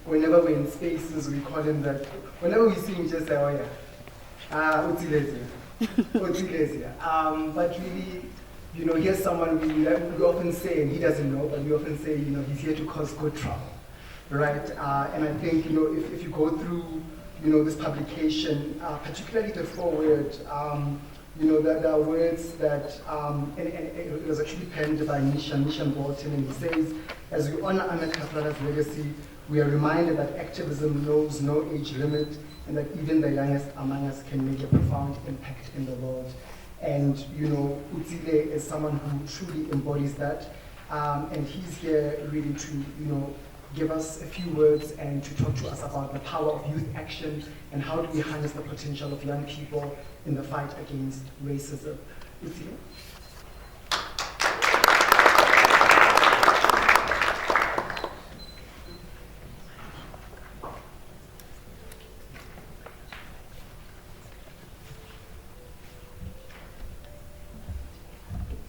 Whenever we're in spaces, we call him that. Whenever we see him, we just say, oh yeah, Utilezia. But really, here's someone we often say, and he doesn't know, but we often say, he's here to cause good trouble, right? And I think, if you go through, this publication, particularly the foreword, there are words that, and it was actually penned by Nishan Bolton, and he says, as we honor Ahmed Kathrada's legacy, we are reminded that activism knows no age limit and that even the youngest among us can make a profound impact in the world. And, Utsile is someone who truly embodies that. And he's here really to, give us a few words and to talk to us about the power of youth action and how do we harness the potential of young people in the fight against racism. Utsile?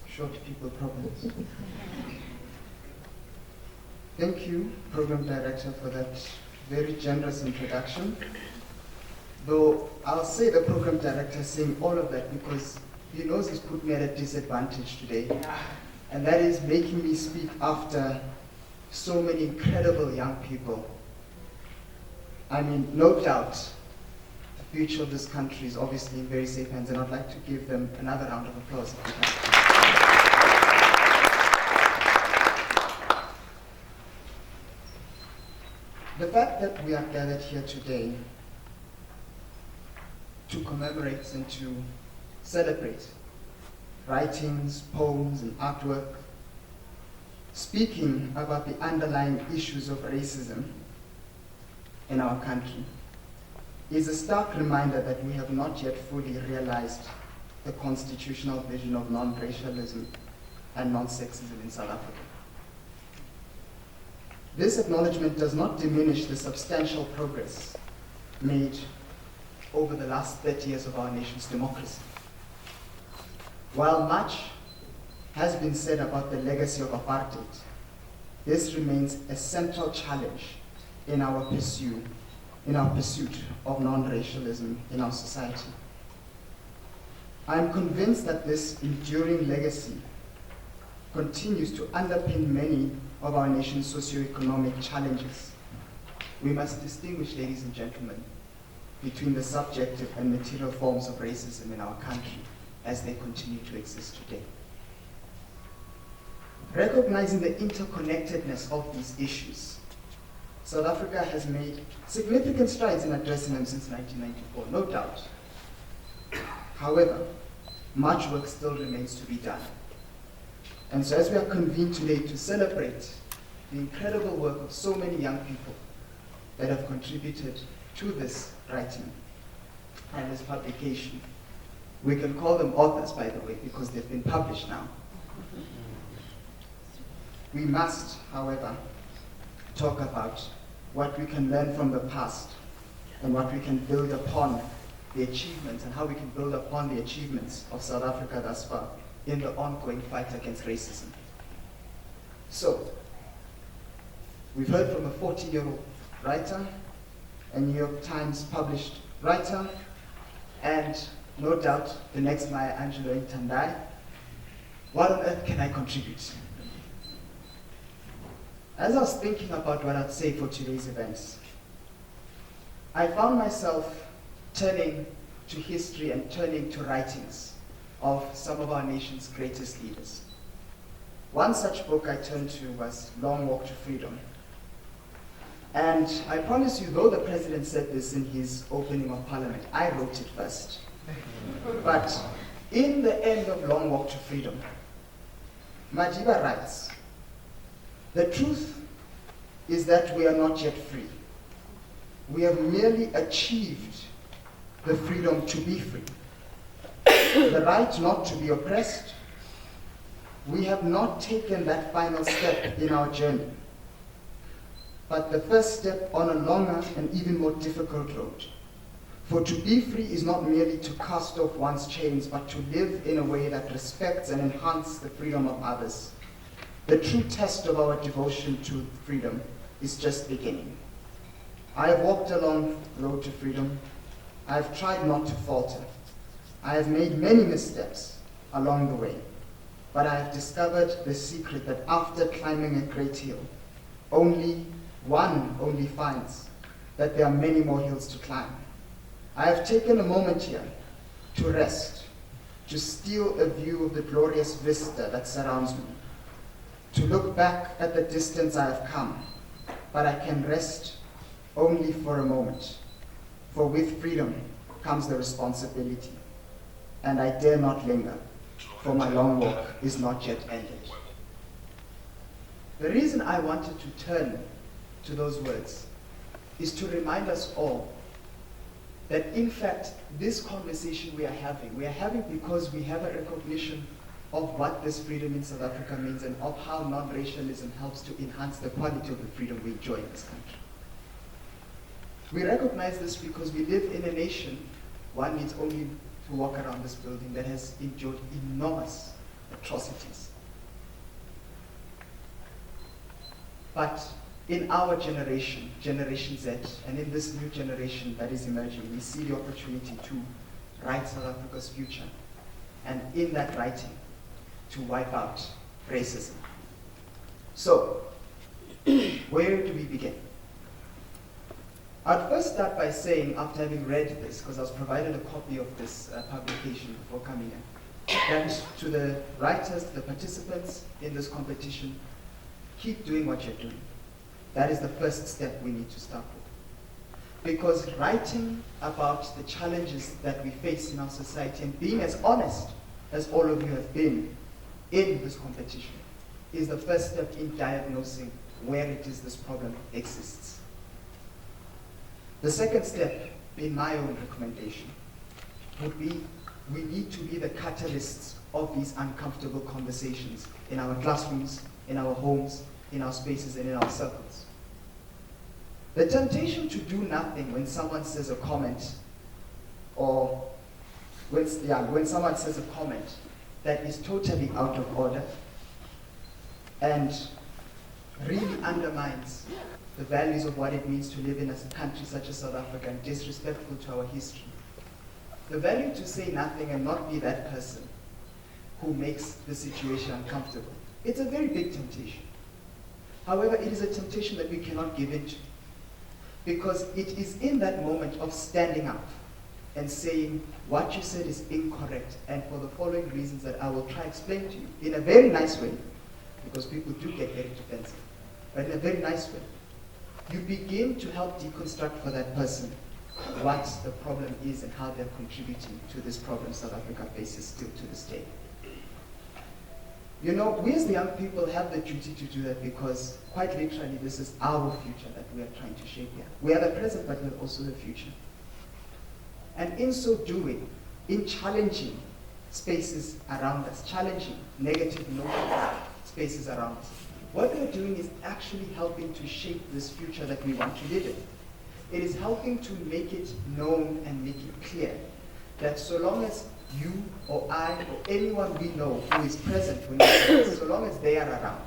Short people problems. Thank you, Program Director, for that very generous introduction. Though I'll say the Program Director saying all of that because he knows he's put me at a disadvantage today. And that is making me speak after so many incredible young people. I mean, no doubt, the future of this country is obviously in very safe hands, and I'd like to give them another round of applause if we can. The fact that we are gathered here today to commemorate and to celebrate writings, poems, and artwork speaking about the underlying issues of racism in our country is a stark reminder that we have not yet fully realized the constitutional vision of non-racialism and non-sexism in South Africa. This acknowledgement does not diminish the substantial progress made over the last 30 years of our nation's democracy. While much has been said about the legacy of apartheid, this remains a central challenge in our pursuit of non-racialism in our society. I'm convinced that this enduring legacy continues to underpin many of our nation's socioeconomic challenges. We must distinguish, ladies and gentlemen, between the subjective and material forms of racism in our country as they continue to exist today. Recognizing the interconnectedness of these issues, South Africa has made significant strides in addressing them since 1994, no doubt. However, much work still remains to be done. And so as we are convened today to celebrate the incredible work of so many young people that have contributed to this writing and this publication, we can call them authors, by the way, because they've been published now. We must, however, talk about what we can learn from the past and what we can build upon the achievements and how we can build upon the achievements of South Africa thus far in the ongoing fight against racism. So, we've heard from a 40-year-old writer, a New York Times published writer, and no doubt the next Maya Angelou Ntandai. What on earth can I contribute? As I was thinking about what I'd say for today's events, I found myself turning to history and turning to writings of some of our nation's greatest leaders. One such book I turned to was Long Walk to Freedom. And I promise you, though the president said this in his opening of Parliament, I wrote it first. But in the end of Long Walk to Freedom, Madiba writes, "The truth is that we are not yet free. We have merely achieved the freedom to be free, the right not to be oppressed. We have not taken that final step in our journey, but the first step on a longer and even more difficult road. For to be free is not merely to cast off one's chains, but to live in a way that respects and enhances the freedom of others. The true test of our devotion to freedom is just beginning. I have walked along the road to freedom. I have tried not to falter. I have made many missteps along the way, but I have discovered the secret that after climbing a great hill, one only finds that there are many more hills to climb. I have taken a moment here to rest, to steal a view of the glorious vista that surrounds me, to look back at the distance I have come, but I can rest only for a moment. For with freedom comes the responsibility, and I dare not linger, for my long walk is not yet ended." The reason I wanted to turn to those words is to remind us all that in fact, this conversation we are having because we have a recognition of what this freedom in South Africa means and of how non-racialism helps to enhance the quality of the freedom we enjoy in this country. We recognize this because we live in a nation, one needs only to walk around this building, that has endured enormous atrocities. But in our generation, Generation Z, and in this new generation that is emerging, we see the opportunity to write South Africa's future, and in that writing, to wipe out racism. So, where do we begin? I'd first start by saying, after having read this, because I was provided a copy of this publication before coming in, that to the writers, the participants in this competition, keep doing what you're doing. That is the first step we need to start with. Because writing about the challenges that we face in our society and being as honest as all of you have been in this competition is the first step in diagnosing where it is this problem exists. The second step, in my own recommendation, would be we need to be the catalysts of these uncomfortable conversations in our classrooms, in our homes, in our spaces, and in our circles. The temptation to do nothing when someone says a comment, or when someone says a comment that is totally out of order and really undermines the values of what it means to live in a country such as South Africa and disrespectful to our history, The value to say nothing and not be that person who makes the situation uncomfortable. It's a very big temptation. However, it is a temptation that we cannot give into, because it is in that moment of standing up and saying, what you said is incorrect, and for the following reasons that I will try to explain to you in a very nice way, because people do get very defensive, but in a very nice way. You begin to help deconstruct for that person what the problem is and how they're contributing to this problem South Africa faces still to this day. You know, we as the young people have the duty to do that, because quite literally this is our future that we are trying to shape here. We are the present, but we're also the future. And in so doing, in challenging spaces around us, challenging negative notions, spaces around us, what we're doing is actually helping to shape this future that we want to live in. It is helping to make it known and make it clear that so long as you or I or anyone we know who is present when we so long as they are around,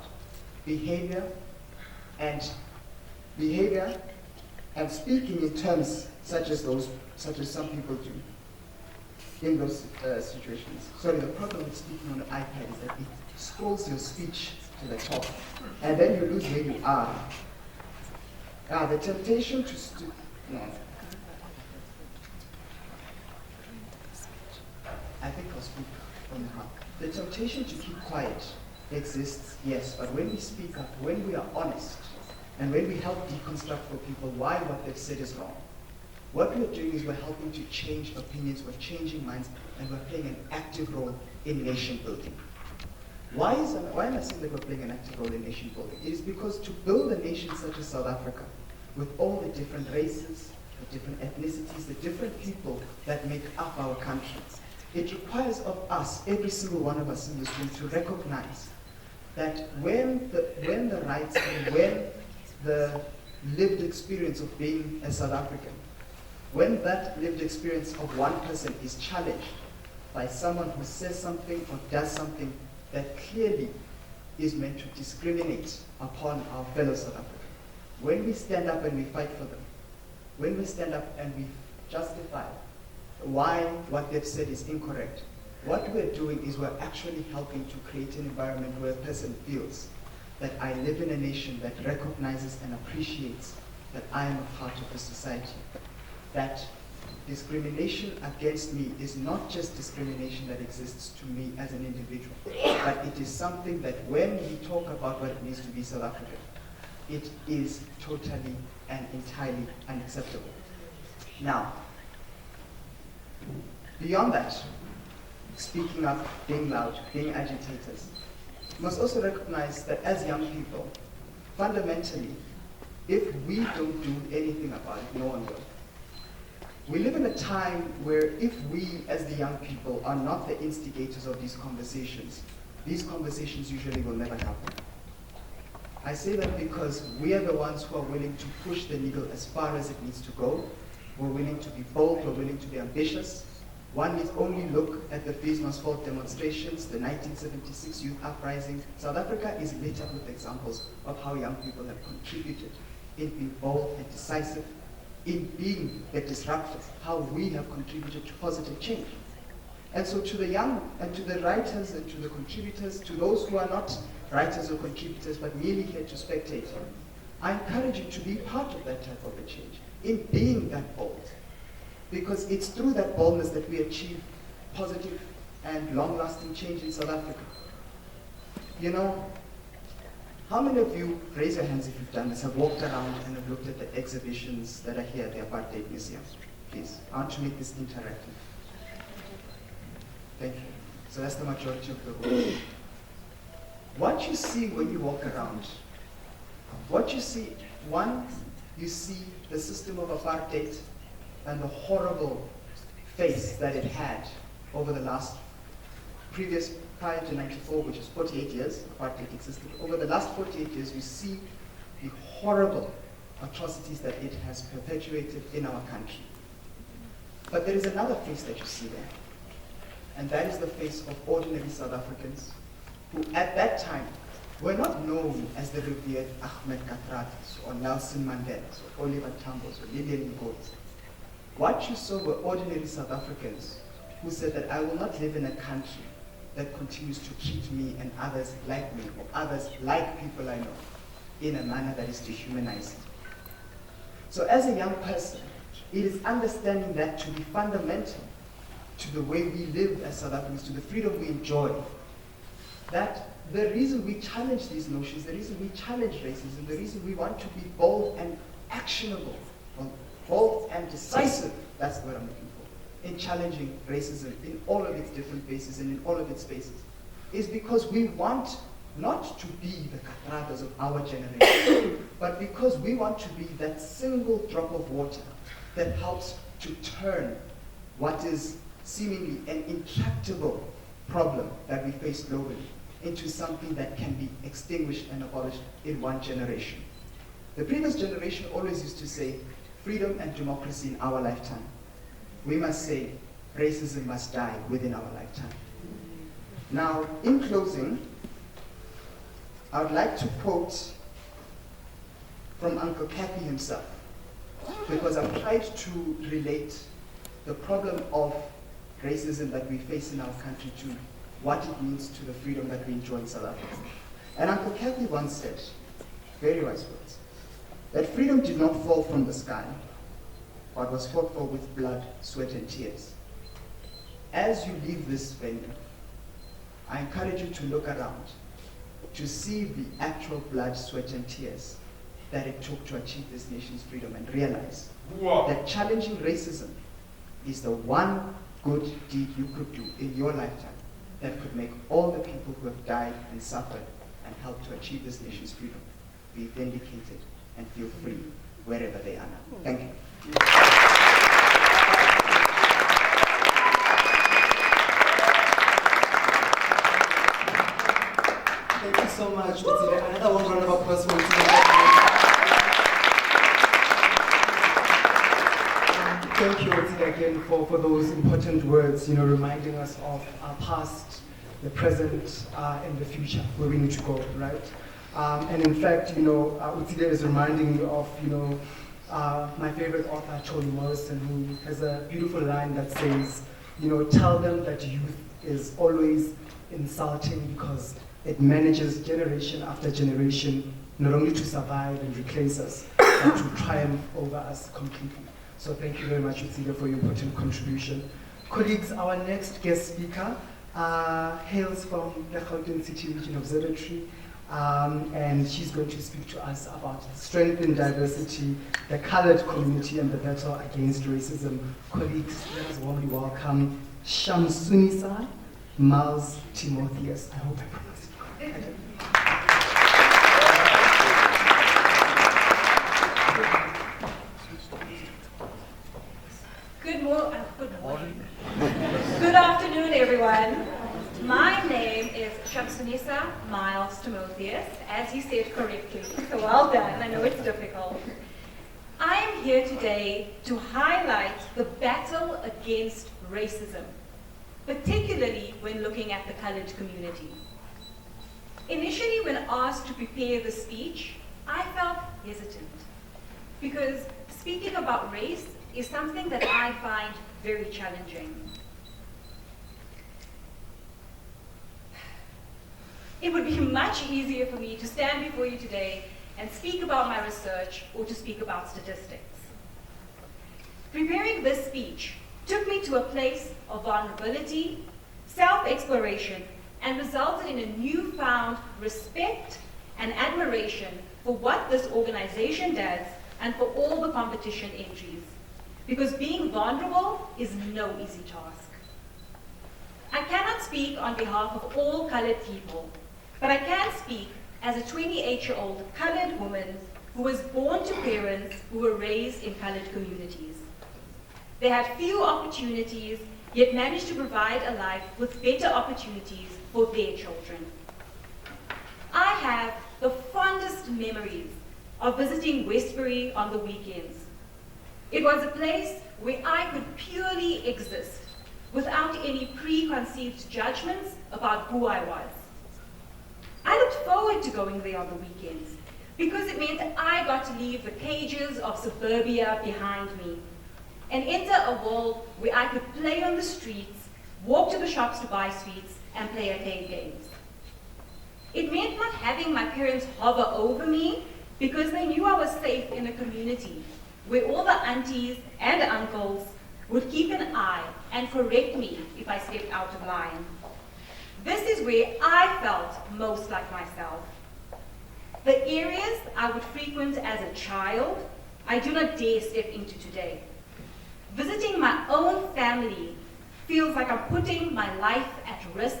behavior and speaking in terms such as some people do in those situations. Sorry, the problem with speaking on an iPad is that it scrolls your speech to the top, and then you lose where you are. The temptation to I think I'll speak from the heart. The temptation to keep quiet exists, yes, but when we speak up, when we are honest, and when we help deconstruct for people why what they've said is wrong, what we're doing is we're helping to change opinions, we're changing minds, and we're playing an active role in nation building. Why am I saying that we're playing an active role in nation building? It is because to build a nation such as South Africa, with all the different races, the different ethnicities, the different people that make up our country, it requires of us, every single one of us in this room, to recognize that when the rights and when the lived experience of being a South African, when that lived experience of one person is challenged by someone who says something or does something that clearly is meant to discriminate upon our fellow South Africans, when we stand up and we fight for them, when we stand up and we justify why what they've said is incorrect, what we're doing is we're actually helping to create an environment where a person feels that I live in a nation that recognizes and appreciates that I am a part of a society. That discrimination against me is not just discrimination that exists to me as an individual, but it is something that when we talk about what it means to be South African, it is totally and entirely unacceptable. Now, beyond that, speaking up, being loud, being agitators, we must also recognize that as young people, fundamentally, if we don't do anything about it, no one will. We live in a time where if we, as the young people, are not the instigators of these conversations usually will never happen. I say that because we are the ones who are willing to push the needle as far as it needs to go. We're willing to be bold, we're willing to be ambitious. One needs only look at the Fees Must Fall demonstrations, the 1976 youth uprising. South Africa is lit up with examples of how young people have contributed in being bold and decisive, in being the disruptors, how we have contributed to positive change. And so to the young, and to the writers, and to the contributors, to those who are not writers or contributors, but merely here to spectate, I encourage you to be part of that type of a change, in being that bold. Because it's through that boldness that we achieve positive and long-lasting change in South Africa. You know, how many of you, raise your hands if you've done this, have walked around and have looked at the exhibitions that are here at the Apartheid Museum? Please, I want to make this interactive. Thank you. So that's the majority of the room. What you see when you walk around, what you see, one, you see the system of apartheid and the horrible face that it had over the prior to 94, which is 48 years, apartheid existed. Over the last 48 years, you see the horrible atrocities that it has perpetuated in our country. But there is another face that you see there, and that is the face of ordinary South Africans who at that time were not known as the revered Ahmed Katratis or Nelson Mandela or Oliver Tambo or Lilian Ngozi. what you saw were ordinary South Africans who said that I will not live in a country that continues to treat me and others like me, or others like people I know, in a manner that is dehumanizing. So as a young person, it is understanding that to be fundamental to the way we live as South Africans, to the freedom we enjoy, that the reason we challenge these notions, the reason we challenge racism, the reason we want to be bold and actionable, or bold and decisive, that's what I'm looking for, in challenging racism in all of its different faces and in all of its spaces, is because we want not to be the catratas of our generation, but because we want to be that single drop of water that helps to turn what is seemingly an intractable problem that we face globally into something that can be extinguished and abolished in one generation. The previous generation always used to say, freedom and democracy in our lifetime. We must say, racism must die within our lifetime. Now, in closing, I would like to quote from Uncle Kathy himself, because I've tried to relate the problem of racism that we face in our country to what it means to the freedom that we enjoy in South Africa. And Uncle Kathy once said, very wise words, that freedom did not fall from the sky, but was fought for with blood, sweat, and tears. As you leave this venue, I encourage you to look around, to see the actual blood, sweat, and tears that it took to achieve this nation's freedom, and realize that challenging racism is the one good deed you could do in your lifetime that could make all the people who have died and suffered and helped to achieve this nation's freedom be vindicated and feel free wherever they are now. Thank you. Thank you so much, Utsile. Another one round of applause for Utsile. Thank you, Utsile, again for those important words, reminding us of our past, the present, and the future, where we need to go, right? And in fact, Utsile is reminding me of, my favorite author, Toni Morrison, who has a beautiful line that says, tell them that youth is always insulting because it manages generation after generation, not only to survive and replace us, but to triumph over us completely. So thank you very much, Utsile, for your important contribution. Colleagues, our next guest speaker hails from the Gauteng City Region Observatory, and she's going to speak to us about strength in diversity, the colored community, and the battle against racism. Colleagues, let us warmly welcome Shamsunisa Miles Timotheus. I hope I pronounced it correctly. Good morning. Good afternoon, everyone. My name is Shamsunisa Miles Timotheus, as he said correctly. So well done. I know it's difficult. I am here today to highlight the battle against racism, particularly when looking at the colored community. Initially, when asked to prepare the speech, I felt hesitant because speaking about race is something that I find very challenging. It would be much easier for me to stand before you today and speak about my research or to speak about statistics. Preparing this speech took me to a place of vulnerability, self-exploration, and resulted in a newfound respect and admiration for what this organization does and for all the competition entries. Because being vulnerable is no easy task. I cannot speak on behalf of all colored people, but I can speak as a 28-year-old colored woman who was born to parents who were raised in colored communities. They had few opportunities, yet managed to provide a life with better opportunities for their children. I have the fondest memories of visiting Westbury on the weekends. It was a place where I could purely exist without any preconceived judgments about who I was. I looked forward to going there on the weekends because it meant I got to leave the cages of suburbia behind me and enter a world where I could play on the streets, walk to the shops to buy sweets, and play arcade games. It meant not having my parents hover over me because they knew I was safe in a community where all the aunties and uncles would keep an eye and correct me if I stepped out of line. This is where I felt most like myself. The areas I would frequent as a child, I do not dare step into today. Visiting my own family feels like I'm putting my life at risk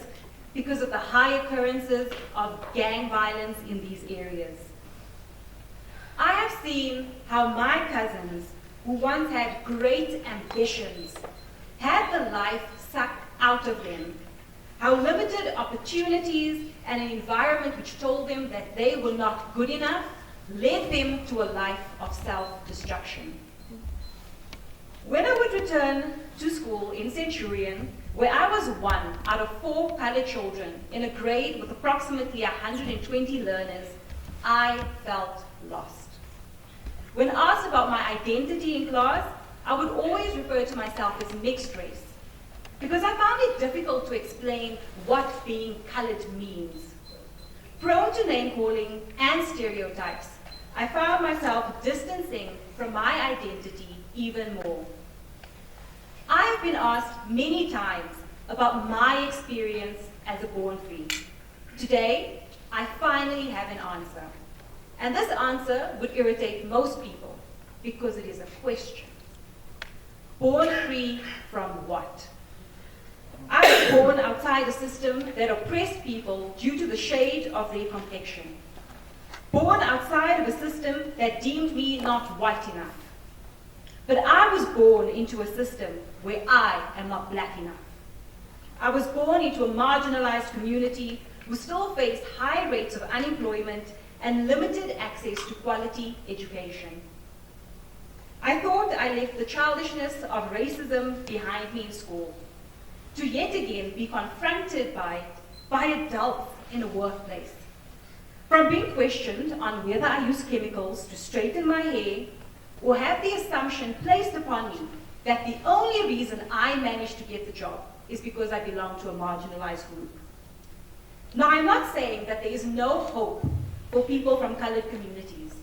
because of the high occurrences of gang violence in these areas. I have seen how my cousins, who once had great ambitions, had the life sucked out of them, how limited opportunities and an environment which told them that they were not good enough led them to a life of self-destruction. When I would return to school in Centurion, where I was one out of 4 colored children in a grade with approximately 120 learners, I felt lost. When asked about my identity in class, I would always refer to myself as mixed race, because I found it difficult to explain what being colored means. Prone to name-calling and stereotypes, I found myself distancing from my identity even more. I have been asked many times about my experience as a born free. Today, I finally have an answer. And this answer would irritate most people because it is a question. Born free from what? I was born outside a system that oppressed people due to the shade of their complexion. Born outside of a system that deemed me not white enough. But I was born into a system where I am not black enough. I was born into a marginalized community who still face high rates of unemployment and limited access to quality education. I thought I left the childishness of racism behind me in school, to yet again be confronted by it by adults in a workplace. From being questioned on whether I use chemicals to straighten my hair, or have the assumption placed upon me that the only reason I managed to get the job is because I belong to a marginalized group. Now, I'm not saying that there is no hope for people from colored communities.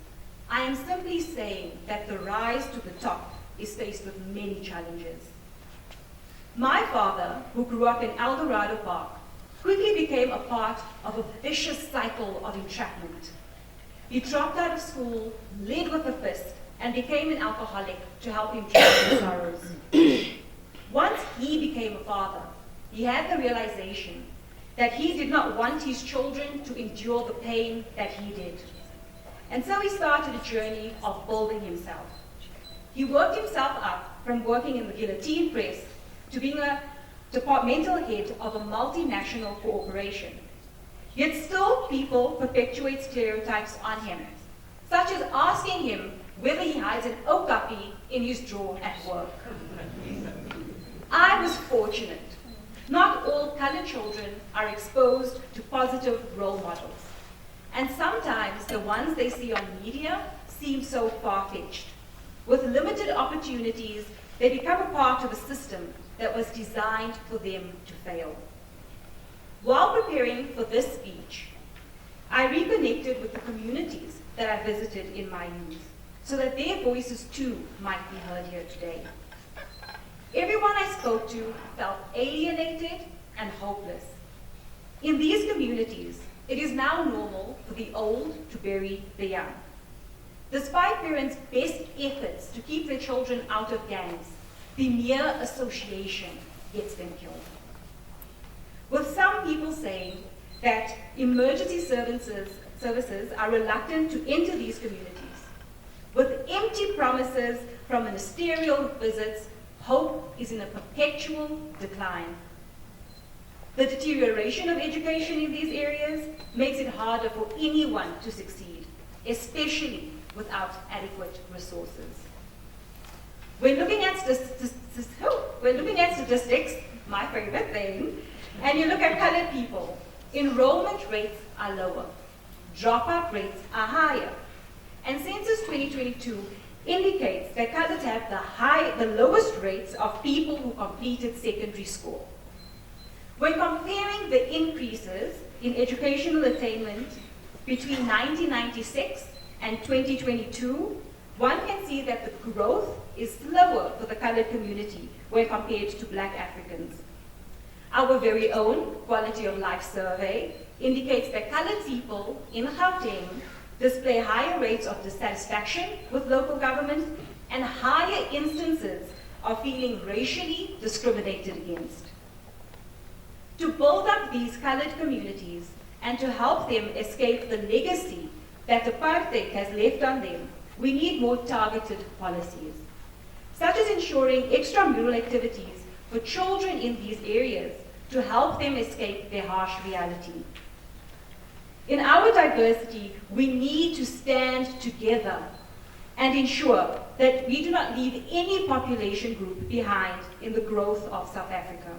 I am simply saying that the rise to the top is faced with many challenges. My father, who grew up in El Dorado Park, quickly became a part of a vicious cycle of entrapment. He dropped out of school, led with a fist, and became an alcoholic to help him drown his sorrows. Once he became a father, he had the realization that he did not want his children to endure the pain that he did. And so he started a journey of building himself. He worked himself up from working in the guillotine press to being a departmental head of a multinational corporation. Yet still people perpetuate stereotypes on him, such as asking him whether he hides an okapi in his drawer at work. I was fortunate. Not all colored children are exposed to positive role models. And sometimes the ones they see on media seem so far-fetched. With limited opportunities, they become a part of a system that was designed for them to fail. While preparing for this speech, I reconnected with the communities that I visited in my youth, so that their voices too might be heard here today. Everyone I spoke to felt alienated and hopeless. In these communities, it is now normal for the old to bury the young. Despite parents' best efforts to keep their children out of gangs, the mere association gets them killed. With some people saying that emergency services are reluctant to enter these communities. With empty promises from ministerial visits, hope is in a perpetual decline. The deterioration of education in these areas makes it harder for anyone to succeed, especially without adequate resources. When looking at statistics, my favorite thing, and you look at colored people, enrollment rates are lower, dropout rates are higher, and Census 2022 indicates that colored have the lowest rates of people who completed secondary school. When comparing the increases in educational attainment between 1996 and 2022, one can see that the growth is slower for the colored community when compared to Black Africans. Our very own Quality of Life survey indicates that colored people in Gauteng display higher rates of dissatisfaction with local government and higher instances of feeling racially discriminated against. To build up these colored communities and to help them escape the legacy that apartheid has left on them, we need more targeted policies, such as ensuring extramural activities for children in these areas to help them escape their harsh reality. In our diversity, we need to stand together and ensure that we do not leave any population group behind in the growth of South Africa.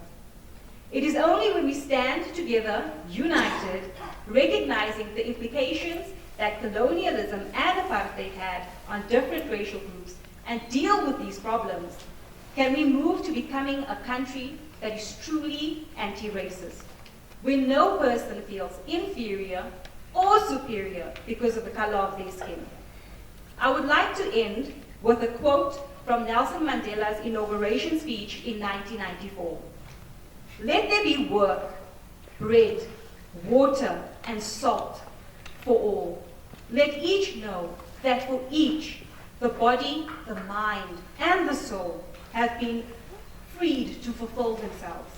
It is only when we stand together, united, recognizing the implications that colonialism and apartheid had on different racial groups and deal with these problems, can we move to becoming a country that is truly anti-racist, where no person feels inferior or superior because of the color of their skin. I would like to end with a quote from Nelson Mandela's inauguration speech in 1994. "Let there be work, bread, water, and salt for all. Let each know that for each, the body, the mind, and the soul have been freed to fulfill themselves.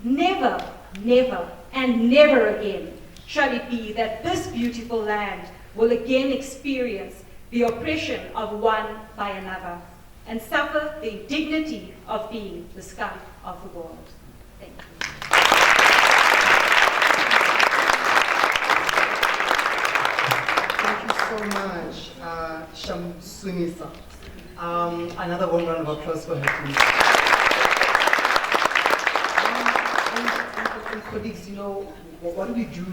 Never, never, and never again shall it be that this beautiful land will again experience the oppression of one by another and suffer the indignity of being the scum of the world." Thank you. Thank you so much, Shamsunisa. Another one round of applause for her, please. And colleagues, what do we do,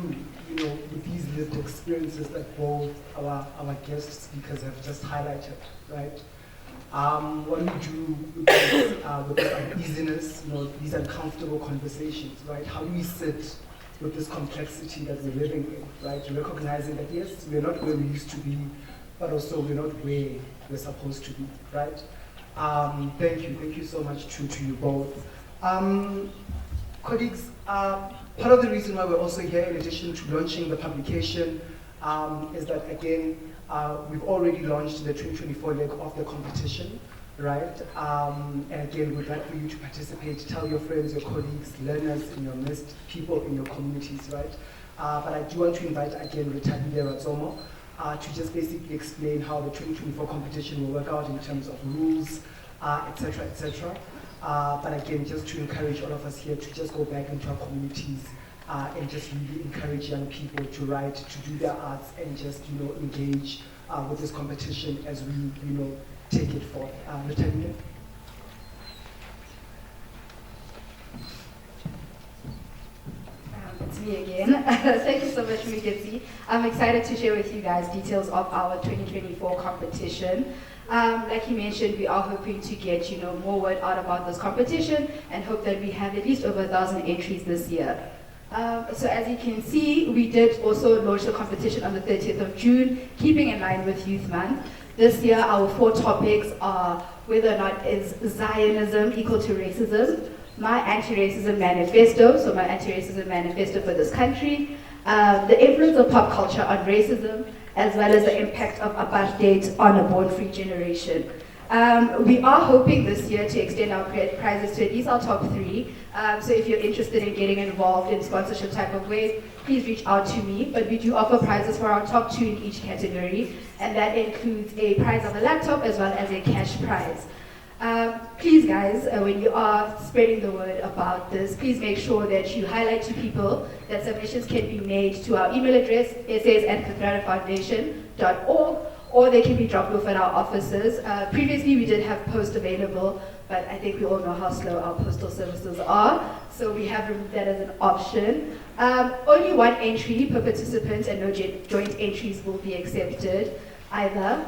with these lived experiences that both our guest speakers have just highlighted, right? What do we do with this uneasiness, these uncomfortable conversations, right? How do we sit with this complexity that we're living in, right? Recognizing that yes, we're not where we used to be, but also we're not where we're supposed to be, right? Thank you so much to you both. Colleagues, part of the reason why we're also here, in addition to launching the publication, is that again, we've already launched the 2024 leg of the competition, right? And again, we'd like for you to participate, tell your friends, your colleagues, learners in your midst, people in your communities, right? But I do want to invite again Rethabile Ratsomo to just basically explain how the 2024 competition will work out in terms of rules, etc., etc. But again, just to encourage all of us here to just go back into our communities and just really encourage young people to write, to do their arts, and just engage with this competition as we take it forth. Rethabile? It's me again. Thank you so much, Mugezi. I'm excited to share with you guys details of our 2024 competition. Like you mentioned, we are hoping to get more word out about this competition and hope that we have at least over 1,000 entries this year. So as you can see, we did also launch the competition on the 30th of June, keeping in line with Youth Month. This year, our 4 topics are whether or not is Zionism equal to racism, my anti-racism manifesto, so my anti-racism manifesto for this country, the influence of pop culture on racism, as well as the impact of apartheid on a born-free generation. We are hoping this year to extend our prizes to at least our top 3. So if you're interested in getting involved in sponsorship type of ways, please reach out to me. But we do offer prizes for our top 2 in each category, and that includes a prize of a laptop as well as a cash prize. Please guys, when you are spreading the word about this, please make sure that you highlight to people that submissions can be made to our email address, essays@katranafoundation.org, or they can be dropped off at our offices. Previously we did have post available, but I think we all know how slow our postal services are, so we have removed that as an option. Only 1 entry per participant and no joint entries will be accepted. either.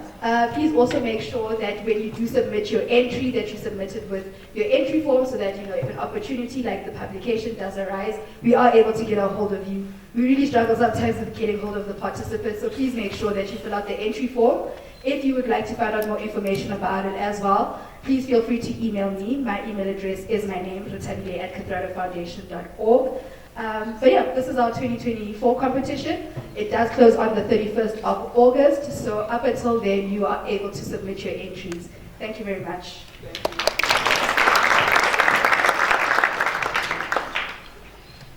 Please also make sure that when you do submit your entry, that you submit it with your entry form so that, if an opportunity like the publication does arise, we are able to get a hold of you. We really struggle sometimes with getting hold of the participants, so please make sure that you fill out the entry form. If you would like to find out more information about it as well, please feel free to email me. My email address is my name, ruthabile@cathredafoundation.org. But yeah, this is our 2024 competition. It does close on the 31st of August, so up until then, you are able to submit your entries. Thank you very much.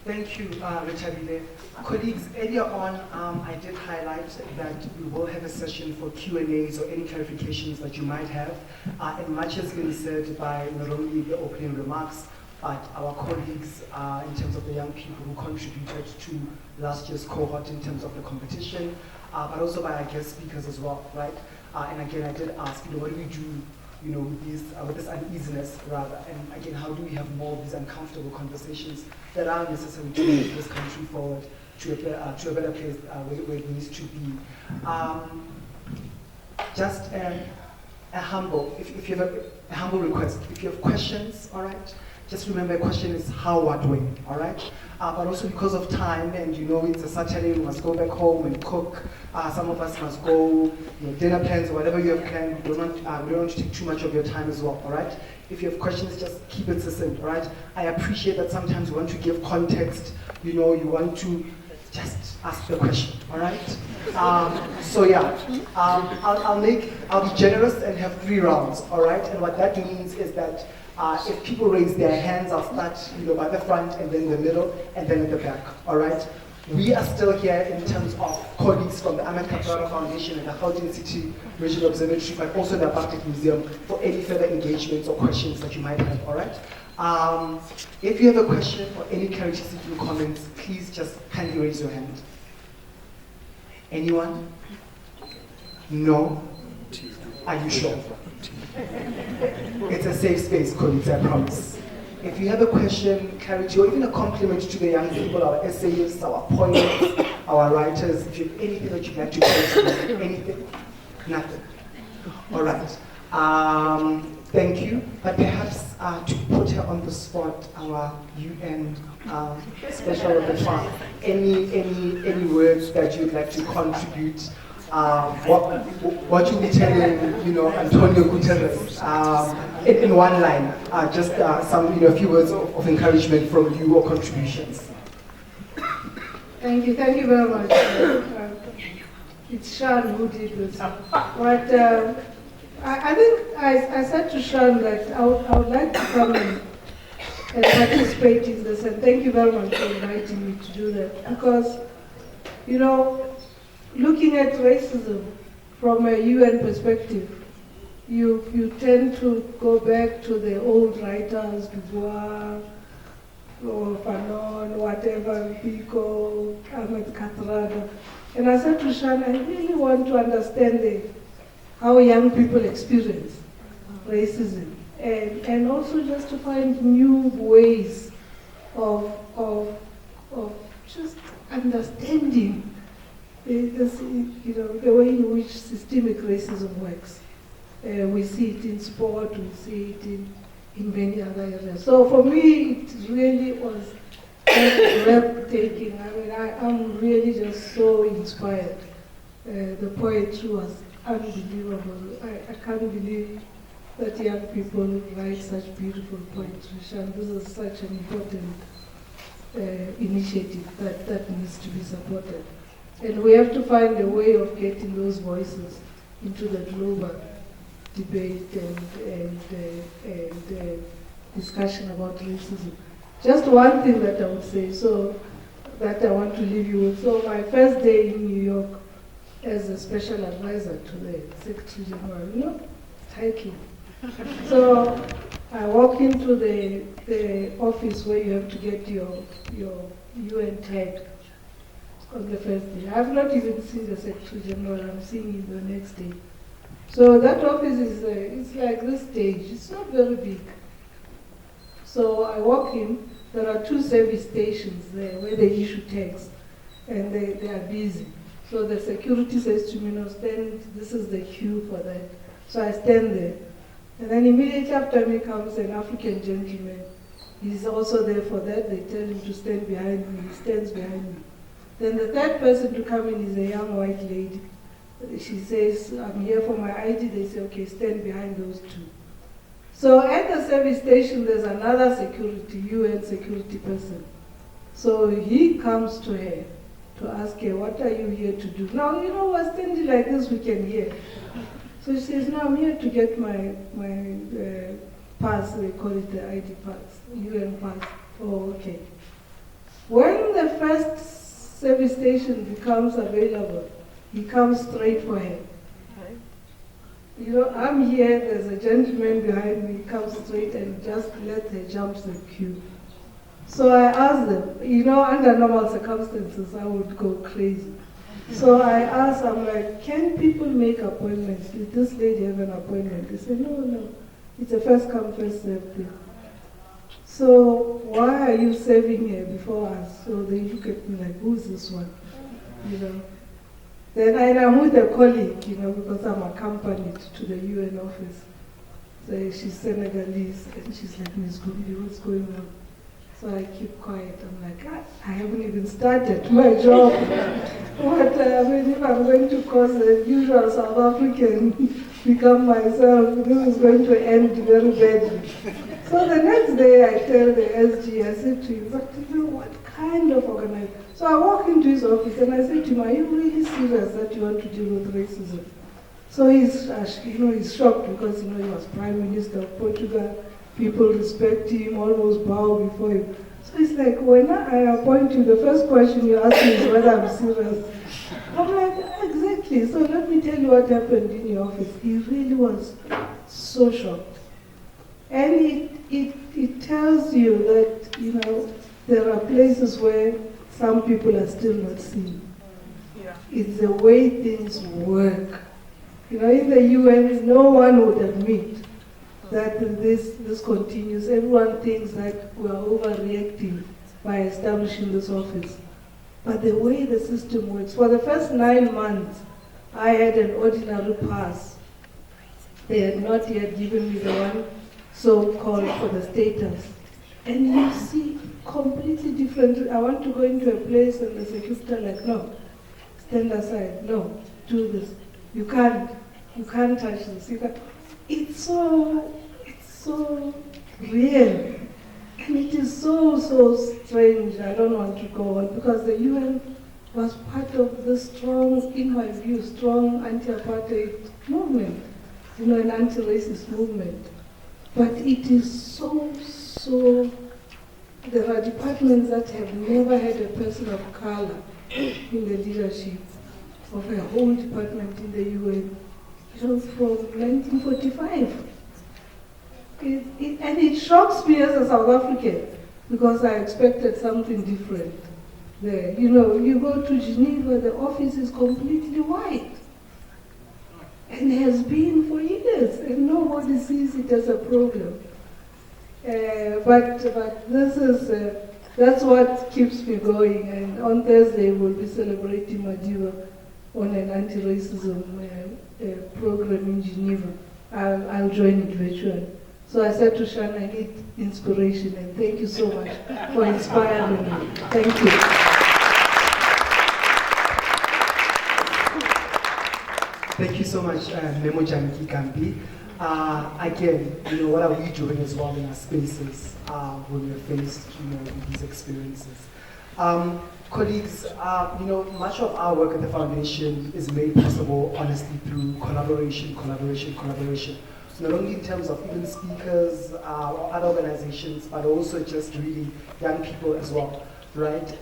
Thank you, Ruthabile. Colleagues, earlier on, I did highlight that we will have a session for Q&As or any clarifications that you might have. And much has been said by not only the opening remarks, but our colleagues in terms of the young people who contributed to last year's cohort in terms of the competition, but also by our guest speakers as well, right? And again, I did ask, what do we do with this uneasiness rather, and again, how do we have more of these uncomfortable conversations that are necessary to move this country forward to a better place where it needs to be. Just a humble, if you have a humble request, if you have questions, all right, just remember a question is how, what, when, all right? But also because of time, and it's a Saturday, we must go back home and cook. Some of us must go, dinner plans or whatever you have planned. We don't want to take too much of your time as well, all right? If you have questions, just keep it succinct, all right? I appreciate that sometimes you want to give context, you want to just ask the question, all right? So yeah, I'll be generous and have 3 rounds, all right? And what that means is that if people raise their hands, I'll start by the front and then the middle and then at the back, all right? We are still here in terms of colleagues from the Ahmed Kathrada Foundation and the Gauteng City Regional Observatory, but also the Apartheid Museum for any further engagements or questions that you might have, all right? If you have a question or any clarity-seeking comments, please just kindly raise your hand. Anyone? No? Are you sure? It's a safe space, colleagues, I promise. If you have a question, clarity, or even a compliment to the young people, our essayists, our poets, our writers, if you have anything that you'd like to contribute, anything, nothing. All right. Thank you. But perhaps to put her on the spot, our UN special rapporteur, any words that you'd like to contribute? What you'll be telling, Antonio Guterres in one line, just some, a few words of encouragement from you or contributions. Thank you very much. It's Sean who did this. But I think I said to Sean that I would like to come and participate in this, and thank you very much for inviting me to do that, because, looking at racism from a UN perspective, you tend to go back to the old writers, Du Bois, or Fanon, whatever, Biko, Ahmed Kathrada. And I said to Sean, I really want to understand how young people experience racism, and also just to find new ways of just understanding the way in which systemic racism works. We see it in sport, we see it in many other areas. So for me, it really was breathtaking. I mean, I'm really just so inspired. The poetry was unbelievable. I can't believe that young people write such beautiful poetry. And this is such an important initiative that needs to be supported. And we have to find a way of getting those voices into the global debate and discussion about racism. Just one thing that I would say, so that I want to leave you with. So my first day in New York as a special advisor to the Secretary General, title. So I walk into the office where you have to get your UN tag on the first day. I've not even seen the Secretary General, I'm seeing him the next day. So that office is it's like this stage, it's not very big. So I walk in, there are 2 service stations there where they issue tags, and they are busy. So the security says to me, no, stand, this is the queue for that. So I stand there. And then immediately after me comes an African gentleman. He's also there for that. They tell him to stand behind me. He stands behind me. Then the third person to come in is a young white lady. She says, I'm here for my ID. They say, okay, stand behind those two. So at the service station, there's another security, UN security person. So he comes to her to ask her, what are you here to do? Now, you know, we're standing like this, we can hear. So she says, no, I'm here to get my pass, they call it the ID pass, UN pass. Oh, okay. When the first service station becomes available, he comes straight for her. You know, I'm here, there's a gentleman behind me, he comes straight and just let her jump the queue. So I asked them, you know, under normal circumstances, I would go crazy. So I asked, I'm like, can people make appointments? Did this lady have an appointment? They said, no, it's a first come, first served thing. So why are you serving her before us? So they look at me like, who's this one? You know. Then I'm with a colleague, you know, because I'm accompanied to the UN office. So she's Senegalese, and she's like, Ms. Gumbi, what's going on? So I keep quiet. I'm like, I haven't even started my job. What, I mean, if I'm going to cause the usual South African become myself, this is going to end very badly. So the next day I tell the SG, I said to him, but you know, what kind of organization? So I walk into his office and I said to him, are you really serious that you want to deal with racism? So he's, he's shocked because, he was Prime Minister of Portugal. People respect him, almost bow before him. So he's like, when I appoint you, the first question you ask me is whether I'm serious. I'm like, exactly. So let me tell you what happened in your office. He really was so shocked. And it tells you that, there are places where some people are still not seen. Yeah. It's the way things work. In the UN, no one would admit that this continues. Everyone thinks that we are overreacting by establishing this office. But the way the system works, for the first 9 months, I had an ordinary pass. They had not yet given me the one so-called for the status. And you see, completely different. I want to go into a place and the security are like, no, stand aside, no, do this. You can't touch this. It's so real. And it is so strange. I don't want to go on because the UN was part of the strong, in my view, strong anti-apartheid movement, an anti-racist movement. But it is so, there are departments that have never had a person of color in the leadership of a whole department in the UN. From 1945. And it shocks me as a South African because I expected something different there. You go to Geneva, the office is completely white and has been for years, and nobody sees it as a problem. But that's what keeps me going. And on Thursday we'll be celebrating Madiba on an anti-racism program in Geneva. I'll join it virtually. So I said to Shan, I need inspiration, and thank you so much for inspiring me. Thank you. Thank you so much, Memo Janiki Kampi. Again, what are we doing as well in our spaces when we're faced, with these experiences? Colleagues, much of our work at the foundation is made possible, honestly, through collaboration. Not only in terms of even speakers or other organizations, but also just really young people as well, right?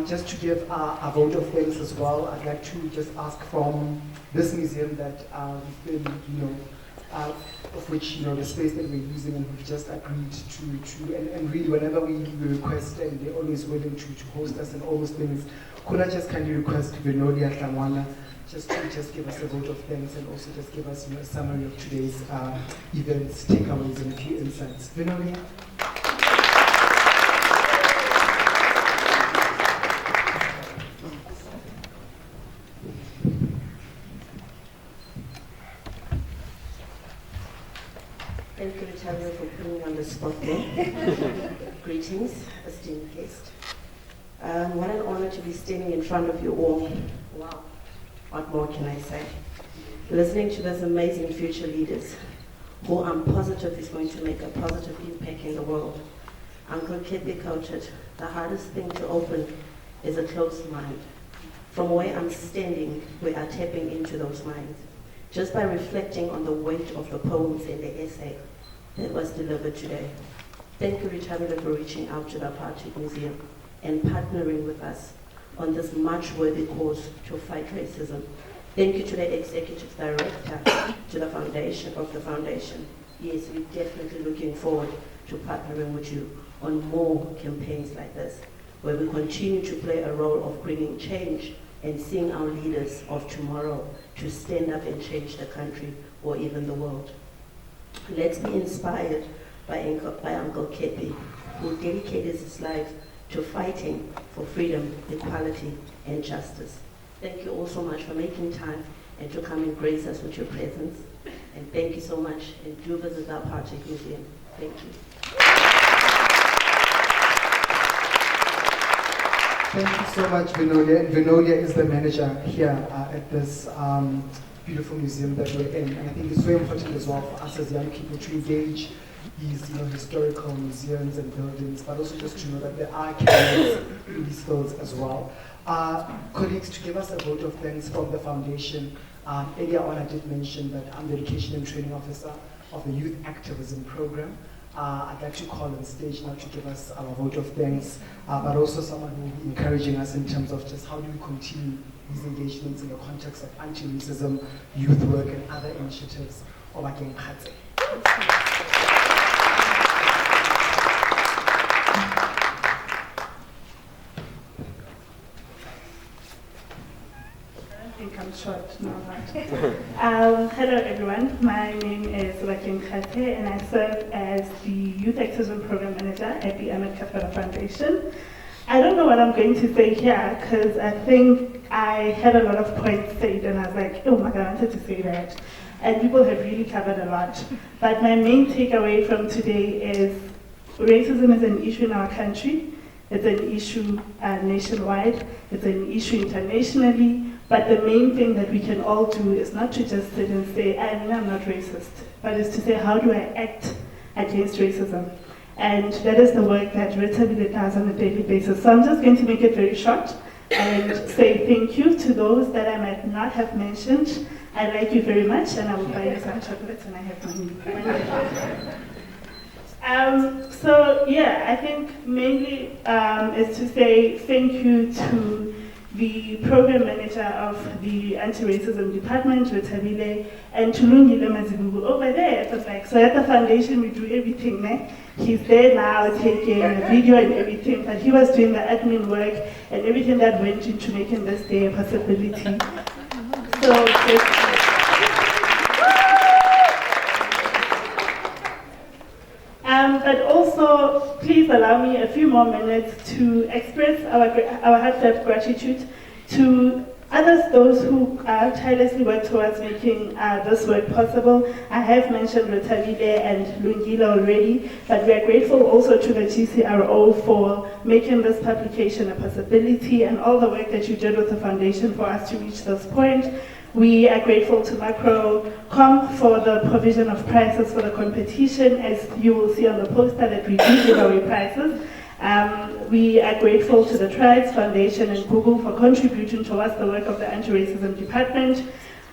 Just to give a vote of thanks as well, I'd like to just ask from this museum that we've been, of which, the space that we're using, and we've just agreed to and really whenever we request, and they're always willing to host us and all those things, could I just kindly request Venolia Tlamwana just to give us a vote of thanks and also just give us a summary of today's events, takeaways, and a few insights. Venolia? Ritavio, for putting me on the spot there. Greetings, esteemed guest. What an honor to be standing in front of you all. Wow, what more can I say? Listening to these amazing future leaders who I'm positive is going to make a positive impact in the world. Uncle Kepi quoted, the hardest thing to open is a closed mind. From where I'm standing, we are tapping into those minds. Just by reflecting on the weight of the poems in the essay that was delivered today. Thank you, Ritavio, for reaching out to the Apartheid Museum and partnering with us on this much-worthy cause to fight racism. Thank you to the Executive Director, to the foundation of the foundation. Yes, we're definitely looking forward to partnering with you on more campaigns like this, where we continue to play a role of bringing change and seeing our leaders of tomorrow to stand up and change the country or even the world. Let's be inspired by Uncle Kepi, who dedicated his life to fighting for freedom, equality, and justice. Thank you all so much for making time and to come and grace us with your presence. And thank you so much, and do visit the Apartheid Museum. Thank you. Thank you so much, Vinolia. And Vinolia is the manager here at this beautiful museum that we're in. And I think it's very important as well for us as young people to engage these historical museums and buildings, but also just to know that there are careers in these fields as well. Colleagues, to give us a vote of thanks from the foundation, earlier on I did mention that I'm the Education and Training Officer of the Youth Activism Program. I'd like to call on stage now to give us our vote of thanks, but also someone who will be encouraging us in terms of just how do we continue these engagements in the context of anti-racism, youth work, and other initiatives. Obakeng Khatse. I think I'm short now. Hello everyone, my name is Obakeng Khatse and I serve as the Youth Activism Program Manager at the Ahmed Kathrada Foundation. I don't know what I'm going to say here because I think I had a lot of points said and I was like, oh my God, I wanted to say that. And people have really covered a lot. But my main takeaway from today is racism is an issue in our country. It's an issue nationwide. It's an issue internationally. But the main thing that we can all do is not to just sit and say, I'm not racist, but is to say, how do I act against racism? And that is the work that Ritavio does on a daily basis. So I'm just going to make it very short and say thank you to those that I might not have mentioned. I like you very much, and I will buy you some chocolates when I have money. So yeah, I think mainly is to say thank you to the program manager of the anti-racism department, Ritavio, and to Lungile Mazibubu over there at the back. So at the foundation we do everything, né? He's there now taking a video and everything, but he was doing the admin work and everything that went into making this day a possibility. So but also, please allow me a few more minutes to express our heartfelt gratitude to others, those who tirelessly work towards making this work possible. I have mentioned Ritavio and Lungile already, but we are grateful also to the GCRO for making this publication a possibility and all the work that you did with the foundation for us to reach this point. We are grateful to Macrocom for the provision of prizes for the competition, as you will see on the poster that we do give away prizes. We are grateful to the Tribes Foundation and Google for contributing towards the work of the Anti-Racism Department.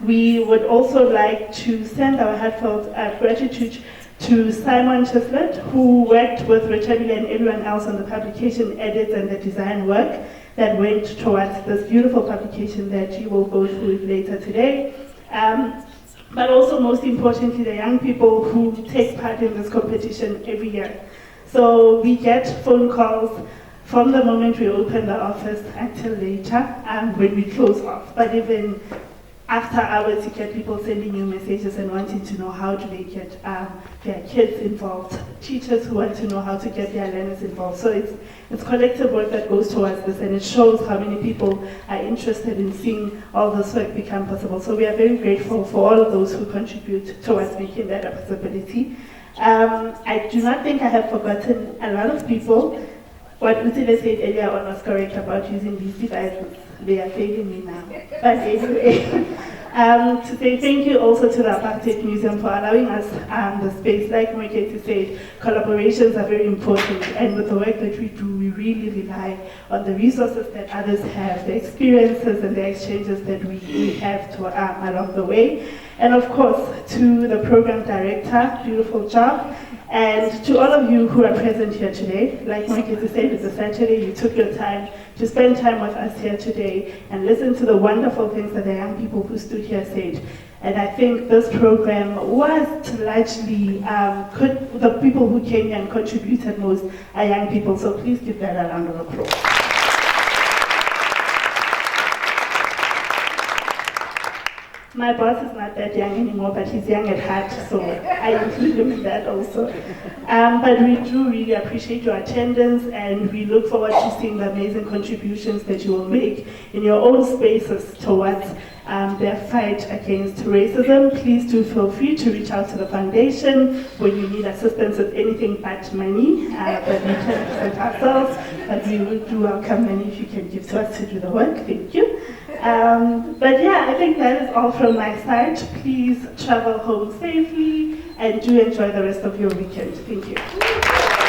We would also like to send our heartfelt gratitude to Simon Chislett, who worked with Ritavio and everyone else on the publication edits and the design work that went towards this beautiful publication that you will go through later today. But also, most importantly, the young people who take part in this competition every year. So we get phone calls from the moment we open the office until later when we close off. But even after hours, you get people sending you messages and wanting to know how do they get their kids involved, teachers who want to know how to get their learners involved. So it's collective work that goes towards this, and it shows how many people are interested in seeing all this work become possible. So we are very grateful for all of those who contribute towards making that a possibility. I do not think I have forgotten a lot of people. What Utile said earlier on was correct about using these devices. They are failing me now. But anyway, to say thank you also to the Apartheid Museum for allowing us the space. Like Moeketsi said, collaborations are very important, and with the work that we do, we really rely on the resources that others have, the experiences and the exchanges that we have to, along the way. And of course, to the program director, beautiful job. And to all of you who are present here today, like Moeketsi said, it's a Saturday, you took your time to spend time with us here today and listen to the wonderful things that the young people who stood here said. And I think this program was largely, the people who came here and contributed most are young people, so please give that a round of applause. My boss is not that young anymore, but he's young at heart, so I include him in that also. But we do really appreciate your attendance, and we look forward to seeing the amazing contributions that you will make in your own spaces towards their fight against racism. Please do feel free to reach out to the foundation when you need assistance with anything but money, but we can present ourselves, but we will do welcome money if you can give to us to do the work. Thank you. But yeah, I think that is all from my side. Please travel home safely and do enjoy the rest of your weekend. Thank you.